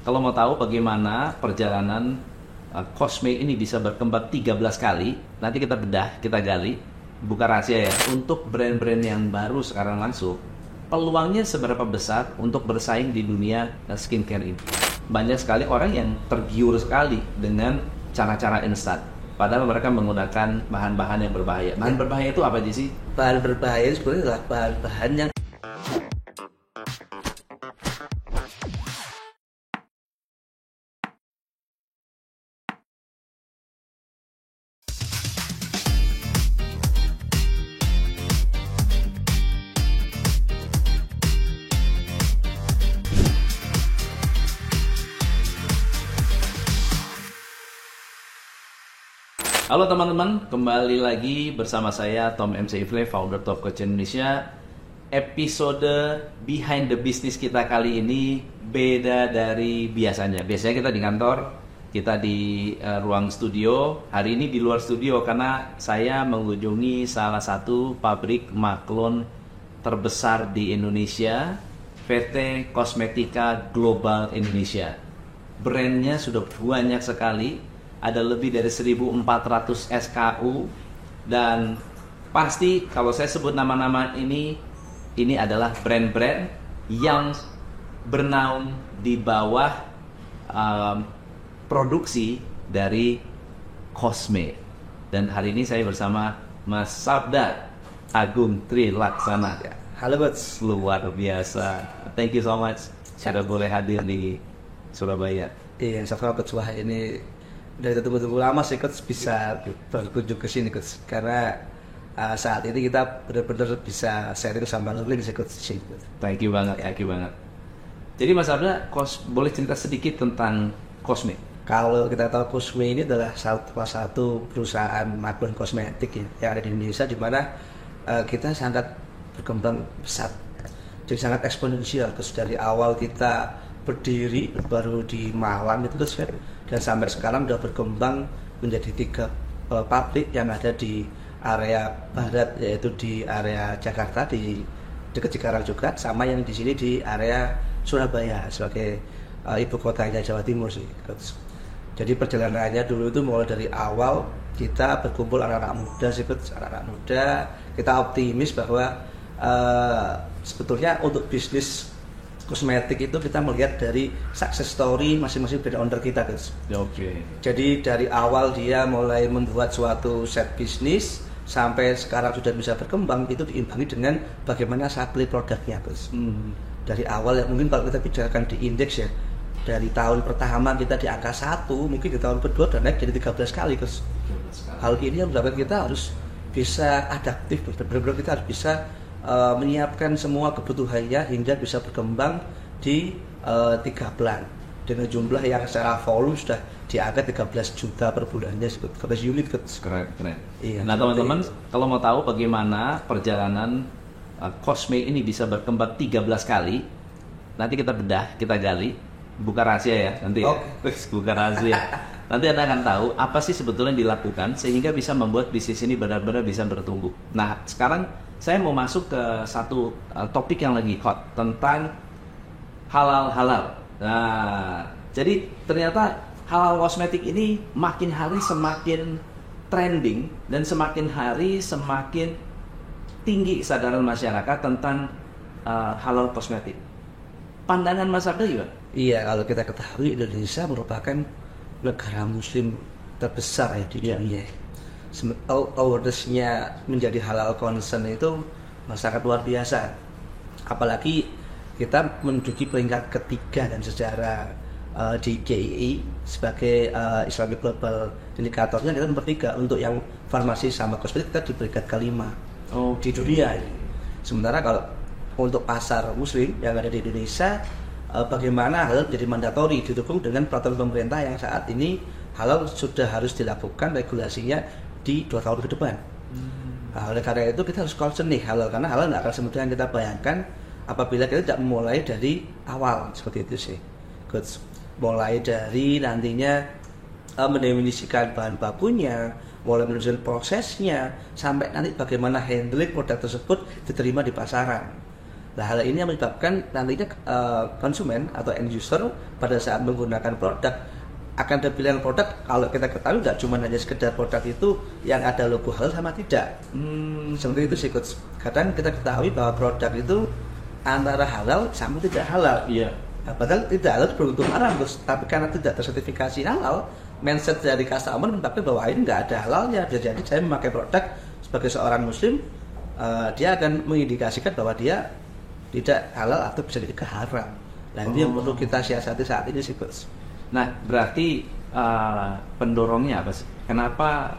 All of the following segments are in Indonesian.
Kalau mau tahu bagaimana perjalanan Cosme ini bisa berkembang 13 kali, nanti kita bedah, kita gali, buka rahasia ya. Untuk brand-brand yang baru sekarang langsung, peluangnya seberapa besar untuk bersaing di dunia skincare ini? Banyak sekali orang yang tergiur sekali dengan cara-cara instan, padahal mereka menggunakan bahan-bahan yang berbahaya. Bahan berbahaya itu apa aja sih? Bahan berbahaya sebenarnya adalah bahan-bahan yang Halo teman-teman, kembali lagi bersama saya Tom MC Ifle, founder Top Coach Indonesia. Episode behind the business kita kali ini beda dari biasanya. Biasanya kita di kantor, kita di ruang studio. Hari ini di luar studio karena saya mengunjungi salah satu pabrik maklon terbesar di Indonesia, PT Cosmetica Global Indonesia. Brandnya sudah banyak sekali. Ada lebih dari 1.400 SKU, dan pasti kalau saya sebut nama-nama ini adalah brand-brand yang bernaung di bawah produksi dari Cosme. Dan hari ini saya bersama Mas Sabda Agung Trilaksana. halo Coach. Luar biasa. Thank you so much sudah boleh hadir di Surabaya. Iya, sama Coach. Wah, ini udah tunggu-tunggu lama sih Coach bisa berkunjung ke sini Coach, karena saat ini kita benar-benar bisa sharing sama learning sih Coach. Thank you banget, thank you banget. Jadi Mas Abda, boleh cerita sedikit tentang Cosme? Kalau kita tahu Cosme ini adalah salah satu perusahaan maklon kosmetik ya, yang ada di Indonesia, di mana kita sangat berkembang pesat, jadi sangat eksponensial. Terus dari awal kita berdiri baru di Malang itu terus, dan sampai sekarang sudah berkembang menjadi 3 pabrik yang ada di area barat, yaitu di area Jakarta di dekat Cikarang juga, sama yang di sini di area Surabaya sebagai ibu kotanya Jawa Timur sih. Jadi perjalanannya dulu itu mulai dari awal kita berkumpul anak-anak muda sih, anak-anak muda. Kita optimis bahwa sebetulnya untuk bisnis kosmetik itu kita melihat dari success story masing-masing brand owner kita, guys. Oke. Jadi dari awal dia mulai membuat suatu set bisnis sampai sekarang sudah bisa berkembang, itu diimbangi dengan bagaimana supply produknya, guys. Dari awal ya, mungkin kalau kita bicarakan di indeks ya, dari tahun pertama kita di angka 1, mungkin di tahun kedua udah naik jadi 13 kali, guys. Hal ini yang berarti kita harus bisa adaptif, benar-benar kita harus bisa menyiapkan semua kebutuhannya hingga bisa berkembang di 3 bulan dengan jumlah yang secara volume sudah di angka 13 juta per bulannya, 13 unit. Keren. Iya, nah teman-teman, kalau mau tahu bagaimana perjalanan Cosme ini bisa berkembang 13 kali, nanti kita bedah, kita gali, buka rahasia ya nanti. Okay. Buka rahasia. Nanti Anda akan tahu apa sih sebetulnya yang dilakukan sehingga bisa membuat bisnis ini benar-benar bisa bertumbuh. Nah, sekarang saya mau masuk ke satu topik yang lagi hot tentang halal. Nah, jadi ternyata halal kosmetik ini makin hari semakin trending dan semakin hari semakin tinggi kesadaran masyarakat tentang halal kosmetik. Pandangan Mas Abda juga? Iya, kalau kita ketahui Indonesia merupakan negara muslim terbesar ya di dunia. Awareness-nya menjadi halal concern itu sangat luar biasa. Apalagi kita menduduki peringkat ketiga dan secara di GII sebagai Islamic Global Indikatornya kita nomor 3. Untuk yang farmasi sama kosmetik kita di peringkat kelima di dunia. Sementara kalau untuk pasar muslim yang ada di Indonesia, bagaimana halal menjadi mandatori, didukung dengan peraturan pemerintah yang saat ini halal sudah harus dilakukan regulasinya di 2 tahun ke depan. Nah, oleh karena itu kita harus concern nih halal, karena halal nggak akan semudah yang kita bayangkan apabila kita tidak memulai dari awal seperti itu sih. Mulai dari nantinya mendefinisikan bahan bakunya, mulai menunjukkan prosesnya, sampai nanti bagaimana handling produk tersebut diterima di pasaran. Nah, hal ini yang menyebabkan nantinya konsumen atau end user pada saat menggunakan produk akan ada pilihan produk. Kalau kita ketahui nggak cuma hanya sekedar produk itu yang ada logo halal sama tidak. Seperti itu sih Coach. Kadang kita ketahui bahwa produk itu antara halal sama tidak halal. Iya. Nah, padahal tidak halal belum tentu haram, Coach. Tapi karena tidak tersertifikasi halal, mindset dari customer menyebabkan bahwa ini nggak ada halalnya. Jadi saya memakai produk sebagai seorang muslim, dia akan mengindikasikan bahwa dia tidak halal atau bisa jadi haram. Nah, ini yang perlu kita siasati saat ini sih Coach. Nah, berarti pendorongnya apa sih? Kenapa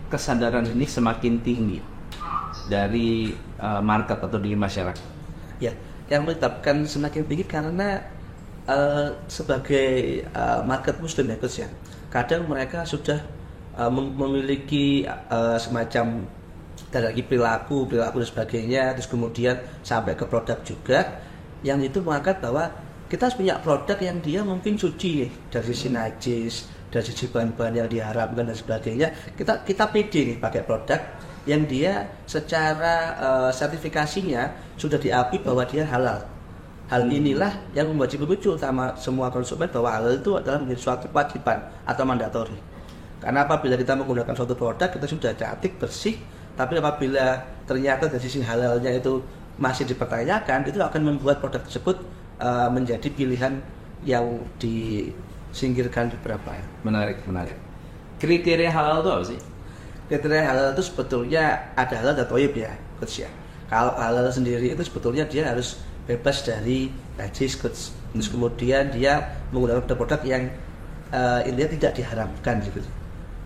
kesadaran ini semakin tinggi dari market atau di masyarakat? Ya, yang menyebabkan semakin tinggi karena sebagai market muslim ya Coach ya, kadang mereka sudah memiliki semacam dari perilaku dan sebagainya, terus kemudian sampai ke produk juga, yang itu mengangkat bahwa kita harus punya produk yang dia mungkin suci dari sisi najis, dari sisi bahan-bahan yang diharamkan dan sebagainya. Kita pede nih pakai produk yang dia secara sertifikasinya sudah diakui bahwa dia halal. Hal inilah yang membuat muncul utama semua konsumen bahwa halal itu adalah menjadi suatu kewajiban atau mandatori. Karena apabila kita menggunakan suatu produk kita sudah cantik, bersih, tapi apabila ternyata dari sisi halalnya itu masih dipertanyakan, itu akan membuat produk tersebut menjadi pilihan yang disingkirkan beberapa ya. Menarik. Kriteria halal itu apa sih? Kriteria halal itu sebetulnya ada halal dan thayyib ya, Coach ya. Kalau halal sendiri itu sebetulnya dia harus bebas dari najis, Coach. Terus kemudian dia menggunakan produk yang intinya tidak diharamkan gitu.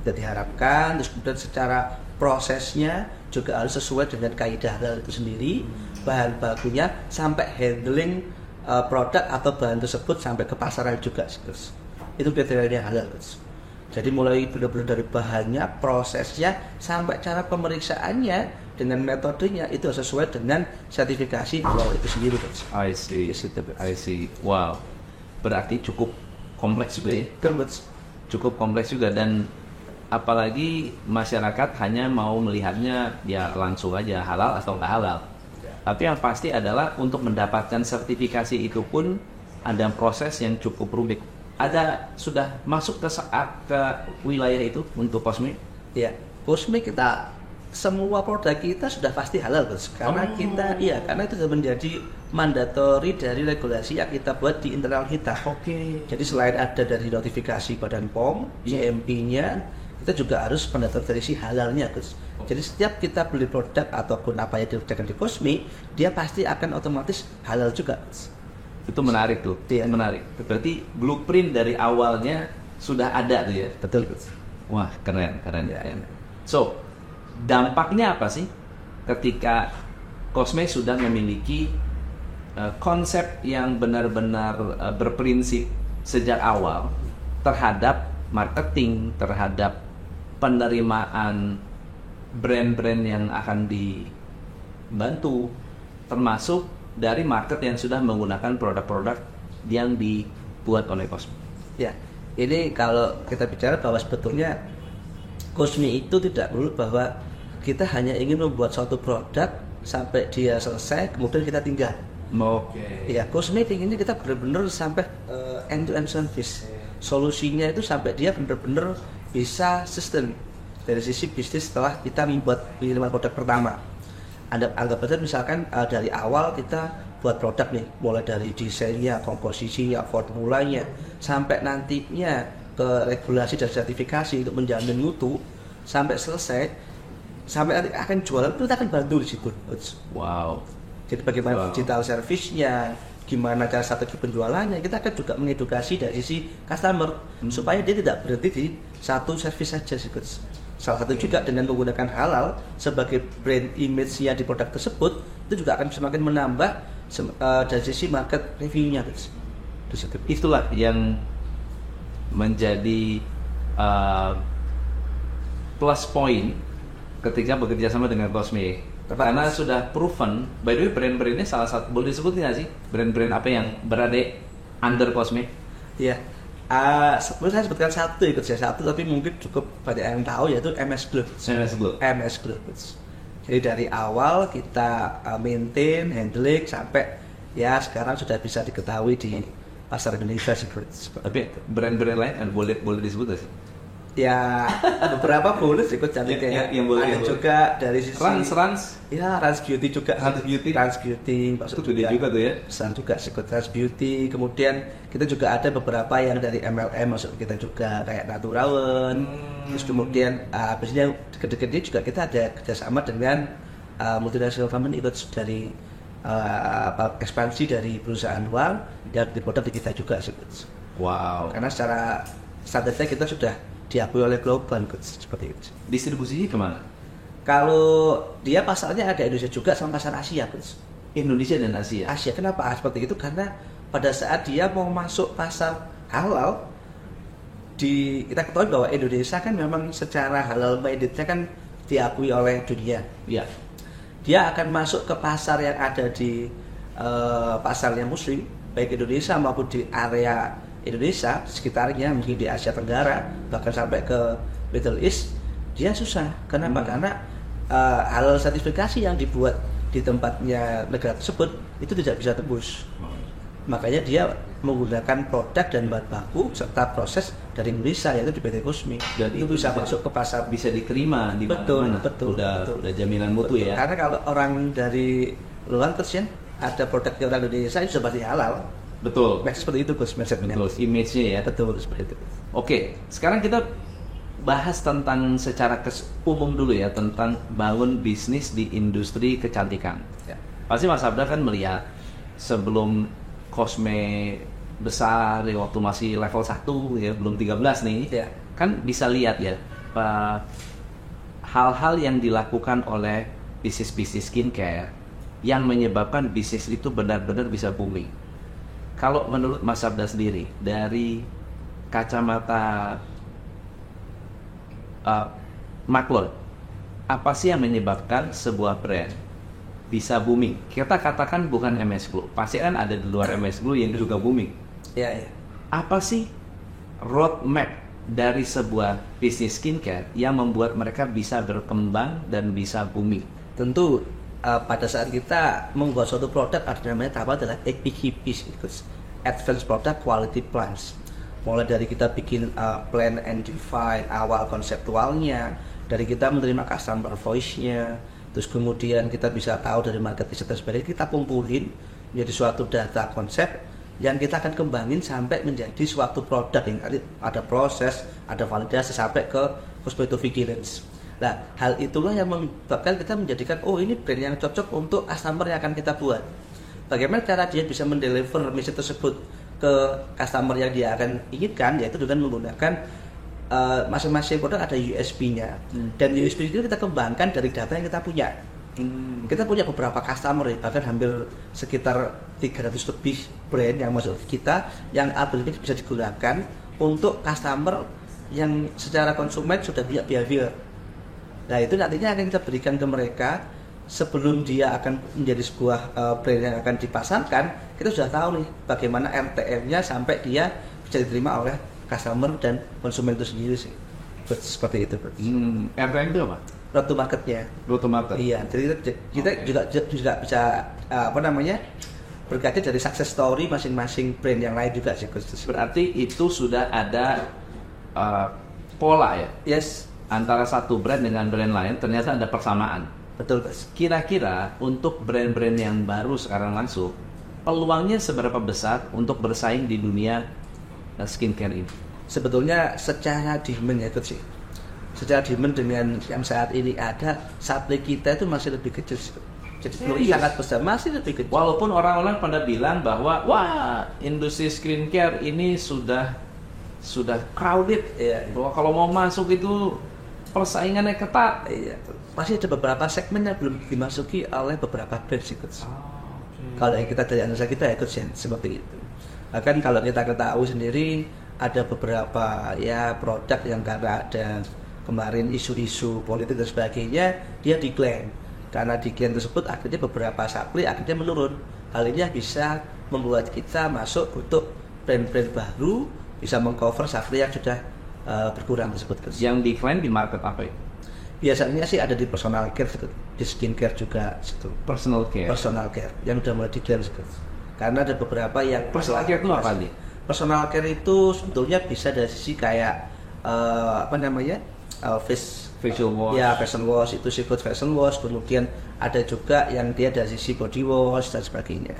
Tidak diharapkan, terus kemudian secara prosesnya juga harus sesuai dengan kaidah halal itu sendiri, bahan bakunya sampai handling produk atau bahan tersebut sampai ke pasaran juga, Coach. Itu kriteria halal, Coach. Jadi mulai benar-benar dari bahannya, prosesnya, sampai cara pemeriksaannya dengan metodenya itu sesuai dengan sertifikasi halal itu sendiri, Coach. I see. Wow. Berarti cukup kompleks juga ya? Cukup kompleks juga, dan apalagi masyarakat hanya mau melihatnya ya langsung aja halal atau nggak halal. Tapi yang pasti adalah untuk mendapatkan sertifikasi itu pun ada proses yang cukup rumit. Sudah masuk ke wilayah itu untuk Cosme? Ya, Cosme kita semua produk kita sudah pasti halal, Coach. Karena karena itu sudah menjadi mandatori dari regulasi yang kita buat di internal kita. Oke. Jadi selain ada dari notifikasi Badan POM, GMP-nya, kita juga harus mandatori dari si halalnya, Coach. Jadi setiap kita beli produk ataupun apa yang dikerjakan di Cosme, dia pasti akan otomatis halal juga. Itu menarik tuh, menarik. Berarti blueprint dari awalnya sudah ada tuh ya? Betul, Coach. Wah, keren. So, dampaknya apa sih ketika Cosme sudah memiliki konsep yang benar-benar berprinsip sejak awal terhadap marketing, terhadap penerimaan brand-brand yang akan dibantu, termasuk dari market yang sudah menggunakan produk-produk yang dibuat oleh Cosme. Ya, ini kalau kita bicara bahwa sebetulnya Cosme itu tidak perlu bahwa kita hanya ingin membuat suatu produk sampai dia selesai, kemudian kita tinggal. Oke. Ya, Cosme inginnya kita benar-benar sampai end-to-end service. Solusinya itu sampai dia benar-benar bisa sustain dari sisi bisnis setelah kita membuat pengiriman produk pertama. Anggap saja misalkan dari awal kita buat produk nih, mulai dari desainnya, komposisinya, formulanya, sampai nantinya ke regulasi dan sertifikasi untuk menjamin mutu, sampai selesai, sampai nanti akan jualan itu kita akan bantu di situ. Wow. Jadi bagaimana digital service-nya, gimana cara strategi penjualannya, kita akan juga mengedukasi dari sisi customer supaya dia tidak berhenti di satu service saja sih, Coach. Salah satu juga dengan menggunakan halal sebagai brand image-nya di produk tersebut, itu juga akan semakin menambah dari sisi market review-nya, Coach. Itulah yang menjadi plus point ketika bekerja sama dengan Cosme. Karena sudah proven. By the way, brand-brandnya salah satu, boleh disebut nggak sih brand-brand apa yang berada under Cosme? Iya. Sebelum saya sebutkan satu, ikut saya satu, tapi mungkin cukup banyak yang tahu, yaitu MS Glow. MS Glow. MS Glow. Jadi dari awal kita maintain, handling sampai ya sekarang sudah bisa diketahui di pasar Indonesia sih. Tapi brand-brand lain boleh disebut nggak sih? Ya beberapa boleh sih ikut cantik yang boleh, ada yang juga dari sisi Rans ya Rans Beauty juga. Rans Beauty masuk itu gede juga tuh ya, besar juga ikut Rans Beauty. Kemudian kita juga ada beberapa yang dari MLM masuk kita juga kayak Naturawan. Terus kemudian biasanya deket-deket ini juga kita ada kerjasama dengan multinational company ikut dari ekspansi dari perusahaan luar dan di produk di kita juga. Wow. Karena secara standarnya kita sudah diakui oleh global seperti itu. Distribusinya kemana? Kalau dia pasarnya ada Indonesia juga sama pasar Asia, Coach. Indonesia dan Asia. Asia kenapa seperti itu? Karena pada saat dia mau masuk pasar halal, kita ketahui bahwa Indonesia kan memang secara halal mindednya kan diakui oleh dunia. Iya. Dia akan masuk ke pasar yang ada di pasarnya Muslim, baik Indonesia maupun di area Indonesia sekitarnya, mungkin di Asia Tenggara bahkan sampai ke Middle East, dia susah. Kenapa? Karena halal sertifikasi yang dibuat di tempatnya negara tersebut itu tidak bisa tembus. Makanya dia menggunakan produk dan bahan baku serta proses dari Indonesia yaitu di PT Kusmi, dan itu bisa masuk ke pasar, bisa diterima di mana-mana. Betul. Udah jaminan mutu ya. Karena kalau orang dari luar terus ya ada produk yang orang Indonesia itu sudah pasti halal. Betul. Seperti itu Gus, mindsetnya. Betul, image-nya ya. Betul, seperti itu. Oke, sekarang kita bahas tentang secara umum dulu ya, tentang bangun bisnis di industri kecantikan. Ya. Pasti Mas Abda kan melihat sebelum Cosme besar ya, waktu masih level 1 ya, belum 13 nih. Ya. Kan bisa lihat ya, hal-hal yang dilakukan oleh bisnis-bisnis skincare yang menyebabkan bisnis itu benar-benar bisa booming. Kalau menurut Mas Abda sendiri, dari kacamata maklum, apa sih yang menyebabkan sebuah brand bisa booming? Kita katakan bukan MS Glow, pasti kan ada di luar MS Glow yang juga booming. Ya. Apa sih roadmap dari sebuah bisnis skincare yang membuat mereka bisa berkembang dan bisa booming? Tentu pada saat kita membuat suatu produk ada namanya tahap adalah APQP, Advanced Product Quality Plans. Mulai dari kita bikin plan and define awal konseptualnya, dari kita menerima customer voice-nya, terus kemudian kita bisa tahu dari market research dan sebagainya, kita kumpulin menjadi suatu data konsep yang kita akan kembangin sampai menjadi suatu produk yang ada proses, ada validasi sampai ke pharmacovigilance. Nah, hal itulah yang menyebabkan kita menjadikan ini brand yang cocok untuk customer yang akan kita buat. Bagaimana cara dia bisa mendeliver misi tersebut ke customer yang dia akan inginkan, yaitu dengan menggunakan masing-masing produk ada USP-nya. Dan USP itu kita kembangkan dari data yang kita punya. Kita punya beberapa customer, bahkan hampir sekitar 300 lebih brand yang masuk kita, yang ability bisa digunakan untuk customer yang secara konsumen sudah punya behavior. Nah, itu nantinya akan kita berikan ke mereka sebelum dia akan menjadi sebuah brand yang akan dipasarkan. Kita sudah tahu nih bagaimana RTM-nya sampai dia bisa diterima oleh customer dan konsumen itu sendiri sih. Seperti itu. RTM itu apa? Road to market-nya. Road to market. Iya, jadi kita juga bisa berkaca dari success story masing-masing brand yang lain juga sih. Berarti itu sudah ada pola ya? Yes. Antara satu brand dengan brand lain ternyata ada persamaan. Betul, Mas. Kira-kira untuk brand-brand yang baru sekarang langsung, peluangnya seberapa besar untuk bersaing di dunia skincare ini? Sebetulnya secara demand ya sih. Secara demand dengan yang saat ini ada, supply kita itu masih lebih kecil. Jadi peluangnya sangat besar, masih lebih kecil. Walaupun orang-orang pada bilang bahwa wah, industri skincare ini sudah crowded ya. Bahwa kalau mau masuk itu persaingannya ketat. Iya. Masih ada beberapa segmen yang belum dimasuki oleh beberapa brand sih. Kalau yang kita dari analisa kita ya seperti itu. Bahkan kalau kita ketahui sendiri ada beberapa ya produk yang karena ada kemarin isu-isu politik dan sebagainya, dia diklaim. Karena diklaim tersebut akhirnya beberapa supply akhirnya menurun. Hal ini bisa membuat kita masuk untuk brand-brand baru, bisa mengcover supply yang sudah berkurang tersebut. Yang diklaim di market apa ya? Biasanya sih ada di personal care, di skincare juga situ. Personal care. Personal care yang udah mulai diklaim situ. Karena ada beberapa yang Personal care itu apa nih? Personal care itu sebetulnya bisa dari sisi kayak Facial wash. Ya, fashion wash itu sifat fashion wash. Kemudian ada juga yang dia dari sisi body wash dan sebagainya.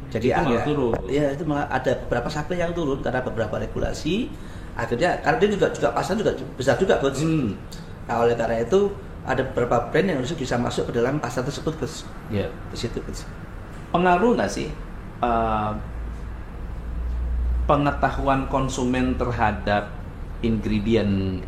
Jadi itu malah turun. Ya, itu malah ada beberapa sampai yang turun karena beberapa regulasi. Akhirnya karena dia juga pasar juga besar juga, Coach. Nah, oleh karena itu ada beberapa brand yang harus bisa masuk ke dalam pasar tersebut, Coach. Ya. Di situ, Coach. Pengaruh nggak sih pengetahuan konsumen terhadap ingredient,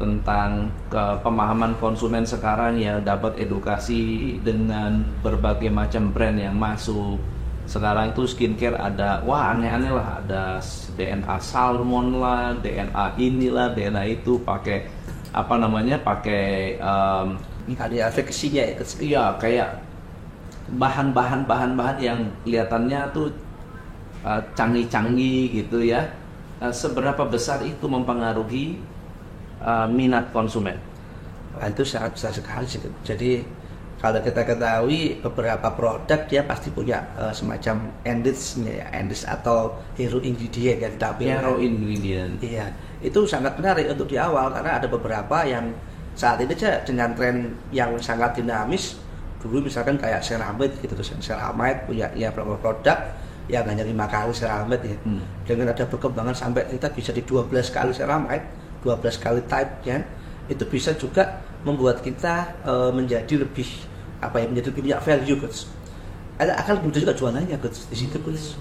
tentang pemahaman konsumen sekarang ya, dapat edukasi dengan berbagai macam brand yang masuk. Sekarang itu skincare ada, wah aneh-aneh lah, ada DNA salmon lah, DNA inilah, DNA itu, pakai Ini kali efekasinya ya, Coach. Iya, kayak bahan-bahan yang kelihatannya tuh canggih-canggih gitu ya. Seberapa besar itu mempengaruhi minat konsumen? Itu sangat besar sekali sih. Jadi kalau kita ketahui beberapa produk dia pasti punya semacam enrich-nya ya, enrich atau hero ingredient yang ditampilkan. Hero ingredient. Iya, itu sangat menarik untuk di awal karena ada beberapa yang saat ini aja dengan tren yang sangat dinamis. Dulu misalkan kayak ceramide gitu, terus ceramide punya ya beberapa produk yang hanya 5 kali ceramide ya. Dengan ada perkembangan sampai kita bisa di 12 kali ceramide, 12 kali type ya, itu bisa juga membuat kita menjadi lebih menjadi lebih banyak value, Coach. Akan mudah juga jualannya, Coach, di situ, Coach.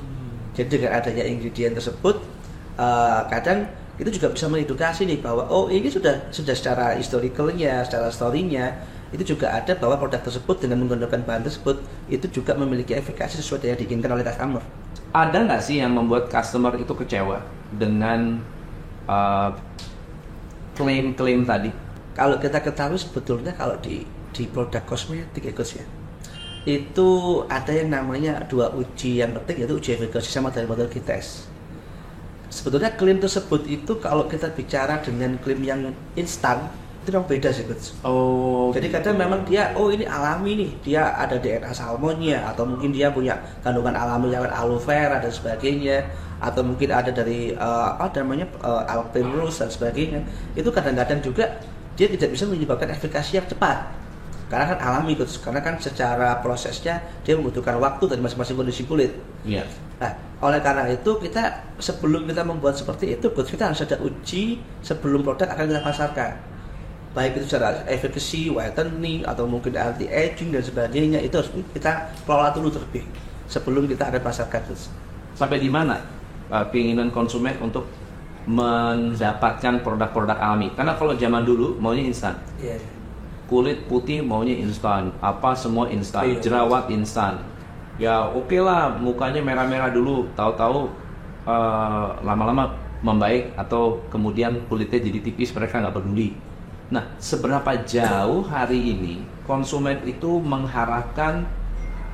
Jadi dengan adanya ingredient tersebut kadang itu juga bisa mengedukasi nih bahwa ini sudah secara historicalnya, secara story-nya itu juga ada bahwa produk tersebut dengan menggunakan bahan tersebut itu juga memiliki efikasi sesuai dengan yang diinginkan oleh customer. Ada nggak sih yang membuat customer itu kecewa dengan klaim-klaim tadi? Kalau kita ketahui sebetulnya kalau di produk kosmetik ya, Coach ya, itu ada yang namanya 2 uji yang penting, yaitu uji efikasi sama dari model test. Sebetulnya klaim tersebut itu kalau kita bicara dengan klaim yang instan itu memang beda sih, Coach. Jadi kadang memang dia ini alami nih, dia ada DNA salmonnya, atau mungkin dia punya kandungan alami lewat aloe vera dan sebagainya, atau mungkin ada dari alpinrus dan sebagainya. Itu kadang-kadang juga dia tidak bisa menyebabkan efikasi yang cepat karena kan alami, Coach. Karena kan secara prosesnya dia membutuhkan waktu dari masing-masing kondisi kulit. Iya. Nah, oleh karena itu kita sebelum kita membuat seperti itu, Coach, kita harus ada uji sebelum produk akan kita pasarkan. Baik itu secara efekasi, whitening, atau mungkin anti-aging dan sebagainya, itu harus kita kelola dulu terlebih sebelum kita akan pasarkan, Coach. Sampai di mana keinginan konsumen untuk mendapatkan produk-produk alami? Karena kalau zaman dulu maunya instan. Iya. Kulit putih maunya instan, semua instan, jerawat instan. Ya oke lah, mukanya merah-merah dulu, tahu-tahu lama-lama membaik atau kemudian kulitnya jadi tipis, mereka nggak peduli. Nah, seberapa jauh hari ini konsumen itu mengharapkan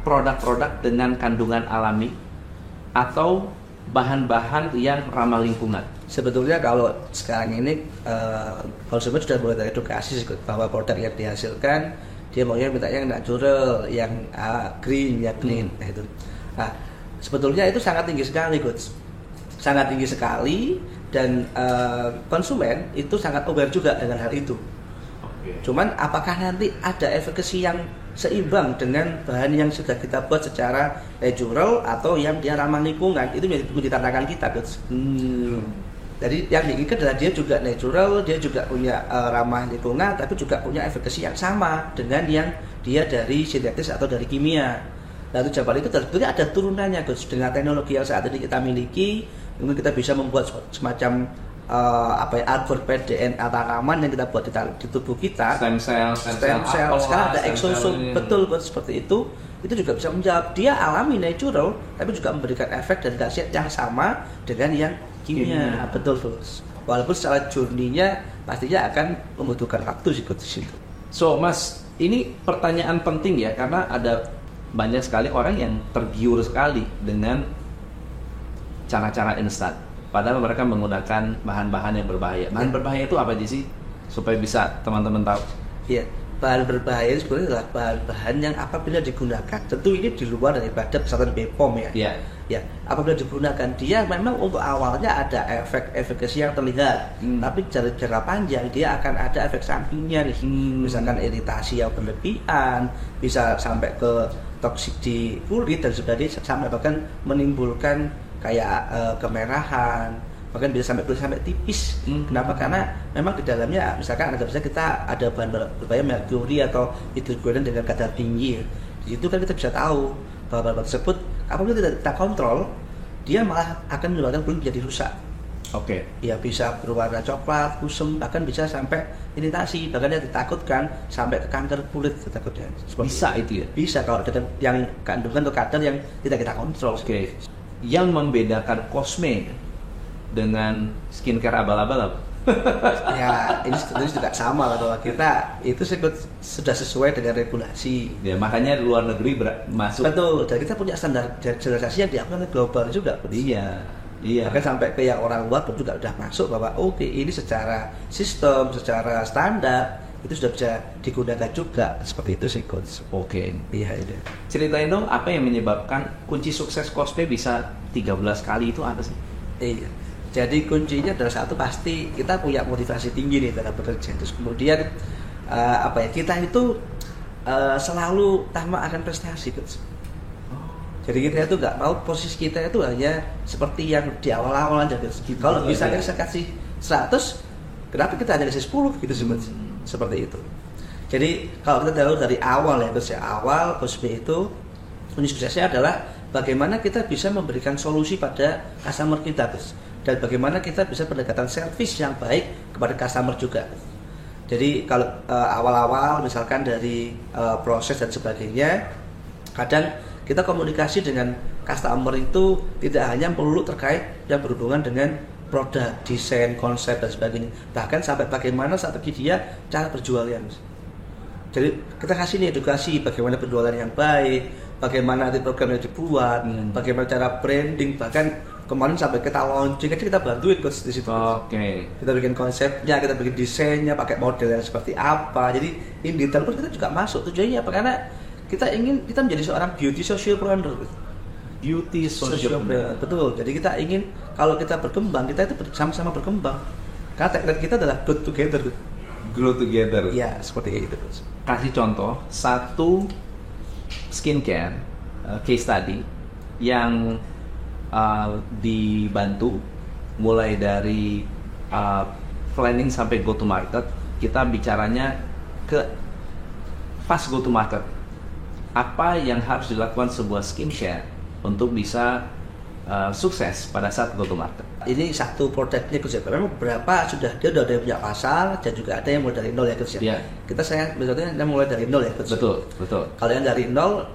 produk-produk dengan kandungan alami atau bahan-bahan yang ramah lingkungan? Sebetulnya kalau sekarang ini konsumen sudah mulai teredukasi bahwa produk yang dihasilkan dia maunya minta yang natural, yang green, yang clean. Nah, sebetulnya itu sangat tinggi sekali, Coach. Sangat tinggi sekali, dan konsumen itu sangat aware juga dengan hal itu. Cuman apakah nanti ada efikasi yang seimbang dengan bahan yang sudah kita buat secara natural atau yang dia ramah lingkungan, itu menjadi tantangan kita, Coach. Jadi yang diinginkan adalah dia juga natural, dia juga punya ramah lingkungan, tapi juga punya efikasi yang sama dengan yang dia dari sintetis atau dari kimia. Lalu jawaban itu sebetulnya ada turunannya, Coach. Dengan teknologi yang saat ini kita miliki, mungkin kita bisa membuat semacam algoritma DNA tanaman yang kita buat di tubuh kita. Stem cell. Sekarang ada exosome, betul, Coach, seperti itu. Itu juga bisa menjawab, dia alami natural, tapi juga memberikan efek dan khasiat yang sama dengan yang kimia. Betul, Coach. Walaupun secara journey-nya pastinya akan membutuhkan waktu sih, Coach. So, Mas, ini pertanyaan penting ya, karena ada banyak sekali orang yang tergiur sekali dengan cara-cara instan, padahal mereka menggunakan bahan-bahan yang berbahaya. Bahan berbahaya itu apa sih? Supaya bisa teman-teman tahu. Ya, bahan berbahaya itu sebenarnya adalah bahan-bahan yang apabila digunakan, tentu ini di luar daripada pesantren BPOM ya. Iya. Ya, apabila digunakan dia memang untuk awalnya ada efek efikasi yang terlihat, tapi jangka panjang dia akan ada efek sampingnya nih, misalkan iritasi yang berlebihan, bisa sampai ke toksik di kulit dan sebagainya, sampai bahkan menimbulkan kayak kemerahan, bahkan bisa sampai tipis. Kenapa? Karena memang di dalamnya misalkan bisa kita ada bahan berbahaya merkuri atau hidrogen dengan kadar tinggi. Di situ kan kita bisa tahu bahwa bahan tersebut apabila tidak kita kontrol, dia malah akan menyebabkan kulit menjadi rusak. Oke. Ya bisa berwarna coklat, kusam, bahkan bisa sampai iritasi, bahkan yang ditakutkan sampai ke kanker kulit takutnya. Bisa itu ya? Bisa kalau dengan yang kandungan atau kadar yang tidak kita kontrol. Oke. Yang membedakan Cosme dengan skincare abal-abal apa? Ya ini sebenarnya juga sama lah, bahwa kita itu sudah sesuai dengan regulasi. Ya makanya luar negeri masuk. Betul, dan kita punya standar standarisasi yang diakukan global juga. Iya. Iya. Bahkan sampai ke yang orang luar pun juga sudah masuk bahwa oke, ini secara sistem, secara standar itu sudah bisa digunakan juga. Seperti itu sih coach. Oke. Iya itu. Ceritain dong apa yang menyebabkan kunci sukses Cosme bisa 13 kali itu apa sih? Iya. Jadi kuncinya adalah satu, pasti kita punya motivasi tinggi nih dalam bekerja. Terus kemudian kita itu selalu tamak akan prestasi coach. Jadi kita itu nggak mau posisi kita itu hanya seperti yang di awal-awal aja guys. Kalau bisa kita kasih 100, kenapa kita hanya kasih 10 gitu seperti itu. Jadi kalau kita tahu dari awal ya guys, awal Cosme itu kunci suksesnya adalah bagaimana kita bisa memberikan solusi pada customer kita guys, dan bagaimana kita bisa pendekatan service yang baik kepada customer juga. Jadi kalau awal-awal misalkan dari proses dan sebagainya, kadang kita komunikasi dengan customer itu tidak hanya melulu terkait yang berhubungan dengan produk, desain, konsep dan sebagainya, bahkan sampai bagaimana strategi dia cara berjualan. Jadi kita kasih nih edukasi bagaimana penjualan yang baik, bagaimana nanti program yang dibuat, bagaimana cara branding, bahkan kemarin sampai kita launching aja kita bantuin coach di situ. Oke. Kita bikin konsepnya, kita bikin desainnya, pakai model yang seperti apa. Jadi in detail pun kita juga masuk. Tujuannya apa? Karena kita menjadi seorang beauty socialpreneur. Beauty socialpreneur. Betul. Jadi kita ingin kalau kita berkembang, kita itu sama-sama berkembang. Karena tagline kita adalah grow together. Grow together. Ya, seperti itu. Kasih contoh satu skincare case study yang dibantu mulai dari planning sampai go to market. Kita bicaranya ke fast go to market. Apa yang harus dilakukan sebuah skincare untuk bisa sukses pada saat go to market? Ini satu produknya Gus ya. Memang beberapa dia udah ada yang punya pasar, dan juga ada yang mulai dari nol ya Gus ya. Yeah. Kita misalnya mulai dari nol ya Gus. Betul. Kalau yang dari nol,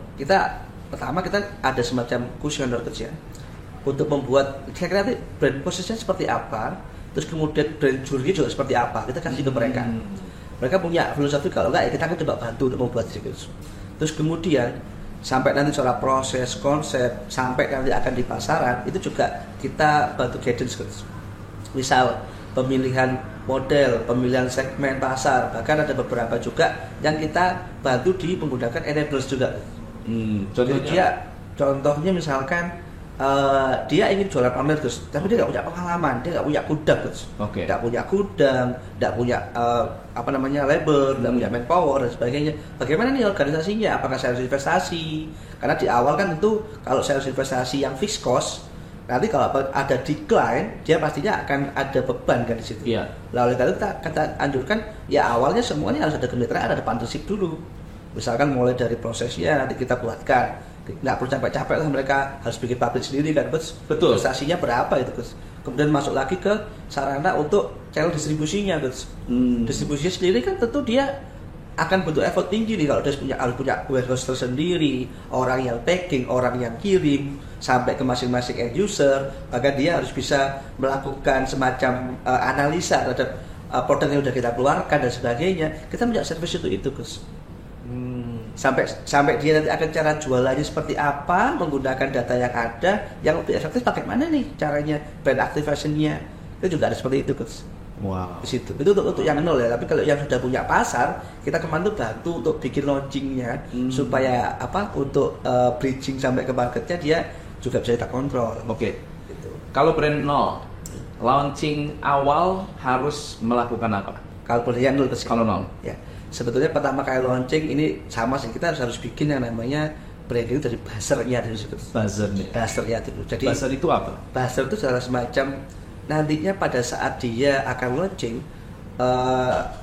pertama kita ada semacam kuesioner Gus ya, untuk membuat kira-kira nanti brand posisinya seperti apa, terus kemudian brand jewelry juga seperti apa, kita kasih ke mereka. Mereka punya filosofi, kalau enggak ya kita akan coba bantu untuk membuat itu. Terus kemudian sampai nanti soal proses, konsep, sampai nanti akan di pasaran, itu juga kita bantu guidance. Misal pemilihan model, pemilihan segmen pasar, bahkan ada beberapa juga yang kita bantu di menggunakan enablers juga. Contohnya misalkan dia ingin jualan online Gus, tapi dia nggak punya pengalaman, dia nggak punya gudang Gus, nggak punya gudang, nggak punya label, nggak punya manpower dan sebagainya. Bagaimana nih organisasinya? Apakah sales investasi? Karena di awal kan tentu kalau sales investasi yang fixed cost, nanti kalau ada decline, dia pastinya akan ada beban kan di situ. Iya. Lalu kita anjurkan ya awalnya semuanya harus ada kemitraan, ada partnership dulu. Misalkan mulai dari prosesnya nanti kita buatkan. Nggak perlu capek-capek lah, mereka harus bikin pabrik sendiri kan, betul. Investasinya berapa itu Gus? Kemudian masuk lagi ke sarana untuk channel distribusinya Gus. Distribusinya sendiri kan tentu dia akan butuh effort tinggi nih, kalau dia harus punya warehouse tersendiri, orang yang packing, orang yang kirim sampai ke masing-masing end user, bahkan dia harus bisa melakukan semacam analisa terhadap produk yang sudah kita keluarkan dan sebagainya. Kita punya service itu Gus. Sampai dia nanti akan cara jualannya seperti apa, menggunakan data yang ada, yang lebih efektif pakai mana nih caranya, brand activation-nya, itu juga ada seperti itu Gus. Wow. Di situ. Itu untuk yang nol ya. Tapi kalau yang sudah punya pasar, kita kemarin tuh bantu untuk bikin launchingnya supaya apa? Untuk bridging sampai ke marketnya dia juga bisa kita kontrol. Oke. Gitu. Kalau brand nol, launching awal harus melakukan apa? Kalau boleh yang nol ke Kalau nol. ya. Sebetulnya pertama kali launching ini sama sih, kita harus bikin yang namanya branding dari buzzernya dari situ. Buzzernya. Buzzernya dulu. Jadi Buzzer itu apa? buzzer itu adalah semacam nantinya pada saat dia akan launching,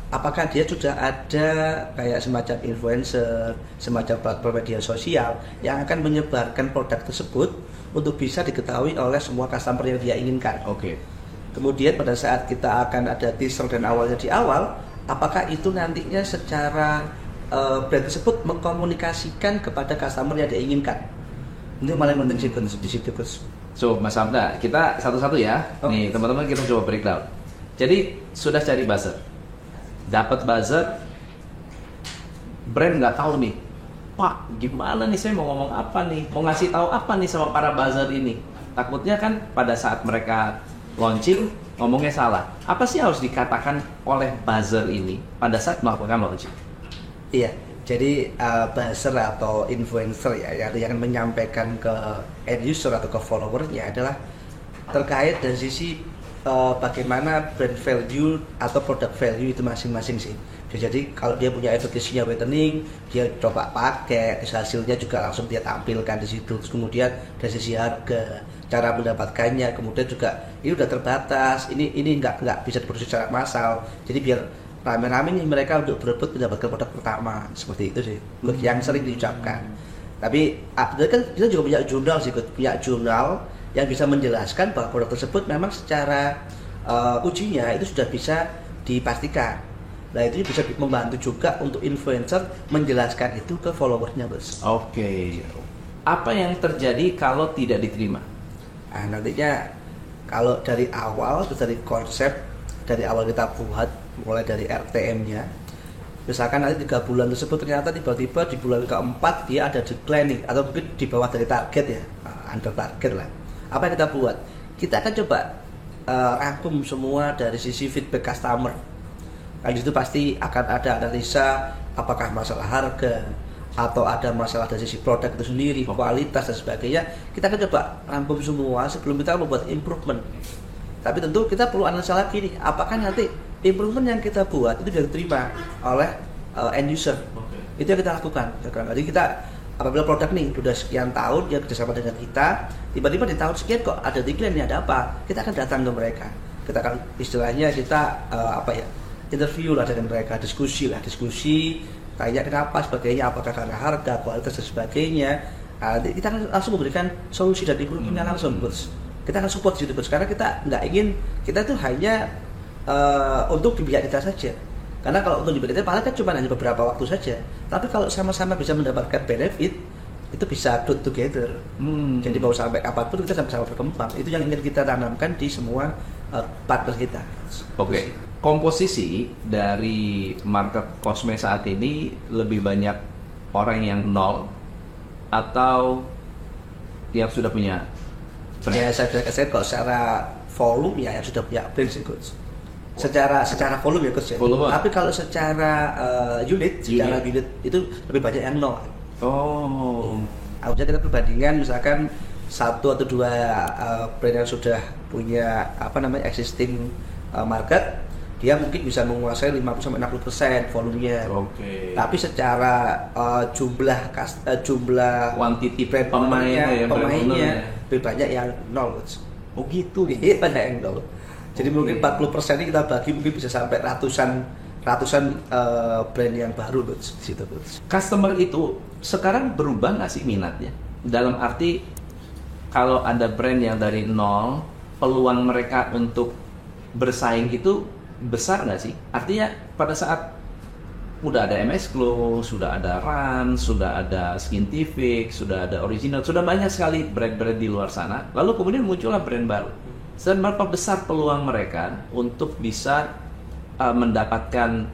apakah dia sudah ada kayak semacam influencer, semacam platform media sosial yang akan menyebarkan produk tersebut untuk bisa diketahui oleh semua customer yang dia inginkan. Oke. Kemudian pada saat kita akan ada teaser dan awalnya di awal, apakah itu nantinya secara brand tersebut mengkomunikasikan kepada customer yang dia inginkan. Itu paling penting sih di situ, Gus. So, Mas Hamda, kita satu-satu ya. Nih, teman-teman kita coba breakdown. Jadi, sudah cari buzzer. Dapat buzzer, brand nggak tahu nih. Pak, gimana nih saya mau ngomong apa nih? Mau ngasih tahu apa nih sama para buzzer ini? Takutnya kan pada saat mereka launching, ngomongnya salah. Apa sih harus dikatakan oleh buzzer ini pada saat melakukan launching? Iya, jadi buzzer atau influencer ya yang menyampaikan ke end user atau ke followernya adalah terkait dari sisi bagaimana brand value atau product value itu masing-masing sih. Jadi kalau dia punya efekasinya whitening, dia coba pakai, hasilnya juga langsung dia tampilkan di situ. Terus kemudian dari sisi harga, cara mendapatkannya, kemudian juga ini udah terbatas, ini nggak bisa diproduksi secara massal. Jadi biar rame-rame nih mereka untuk berebut mendapatkan produk pertama, seperti itu sih yang sering diucapkan. Tapi kan kita juga punya jurnal sih, punya jurnal yang bisa menjelaskan bahwa produk tersebut memang secara ujinya itu sudah bisa dipastikan. Nah itu bisa membantu juga untuk influencer menjelaskan itu ke followernya, Bos. Oke. Apa yang terjadi kalau tidak diterima? Nah nantinya kalau dari awal, dari konsep, dari awal kita buat mulai dari RTM-nya, misalkan nanti 3 bulan tersebut ternyata tiba-tiba di bulan keempat dia ada declining atau mungkin di bawah dari target ya, under target lah. Apa yang kita buat? Kita akan coba rangkum semua dari sisi feedback customer. Nah, di situ pasti akan ada analisa apakah masalah harga atau ada masalah dari sisi produk itu sendiri, kualitas dan sebagainya. Kita akan coba rangkum semua sebelum kita membuat improvement. Tapi tentu kita perlu analisa lagi nih, apakah nanti improvement yang kita buat itu bisa diterima oleh end user. Itu yang kita lakukan. Jadi kita apabila produk nih sudah sekian tahun dia kerjasama dengan kita, tiba-tiba di tahun sekian kok ada decline nih, ada apa? Kita akan datang ke mereka. Kita akan istilahnya kita interview lah dengan mereka, diskusi, tanya kenapa sebagainya, apakah karena harga, kualitas dan sebagainya. Kita akan langsung memberikan solusi dan improvementnya langsung, Bos. Kita akan support situ, Bos, karena kita nggak ingin kita tuh hanya untuk di pihak kita saja. Karena kalau untuk di pihak kita paling kan cuma hanya beberapa waktu saja. Tapi kalau sama-sama bisa mendapatkan benefit, itu bisa do together. Jadi mau sampai kapanpun kita sama-sama berkembang. Itu yang ingin kita tanamkan di semua partner kita. Oke. Komposisi dari market kosme saat ini lebih banyak orang yang nol atau yang sudah punya brand? Ya saya kalau secara volume ya yang sudah punya brand sih, Coach. Secara volume ya, Coach ya. Volume. Tapi kalau secara unit itu lebih banyak yang nol. Oh. Harusnya kita perbandingan misalkan 1 atau 2 brand yang sudah punya existing market, dia mungkin bisa menguasai 50-60% volumenya. Oke. Tapi secara jumlah quantity brand pemainnya lebih banyak yang nol. Oh gitu. Iya, banyak yang nol. Jadi mungkin 40% ini kita bagi mungkin bisa sampai ratusan brand yang baru di situ. Customer itu sekarang berubah nggak sih minatnya? Dalam arti kalau ada brand yang dari nol, peluang mereka untuk bersaing itu besar nggak sih? Artinya pada saat udah ada MS Glow, sudah ada Rans, sudah ada Skintific, sudah ada Original, sudah banyak sekali brand-brand di luar sana. Lalu kemudian muncullah brand baru. Dan berapa besar peluang mereka untuk bisa mendapatkan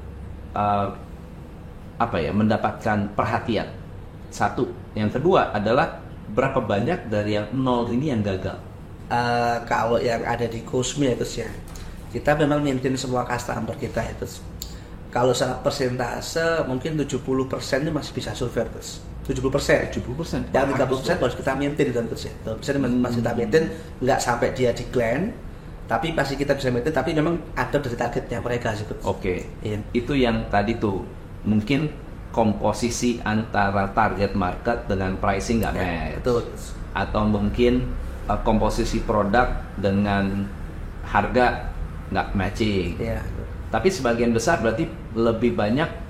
mendapatkan perhatian? Satu. Yang kedua adalah berapa banyak dari yang nol ini yang gagal? Kalau yang ada di Cosme itu sih ya. kita memang maintain semua customer kita itu. Kalau secara persentase mungkin 70% itu masih bisa survive terus. 70%. 70%. Yang 30% harus kita maintain kan terus ya. 30% masih kita maintain, nggak sampai dia decline, tapi pasti kita bisa maintain. Tapi memang ada dari targetnya mereka sih. Oke. Iya. Itu yang tadi tuh mungkin komposisi antara target market dengan pricing nggak match. Betul. Atau mungkin komposisi produk dengan harga nggak matching. Iya. Tapi sebagian besar berarti lebih banyak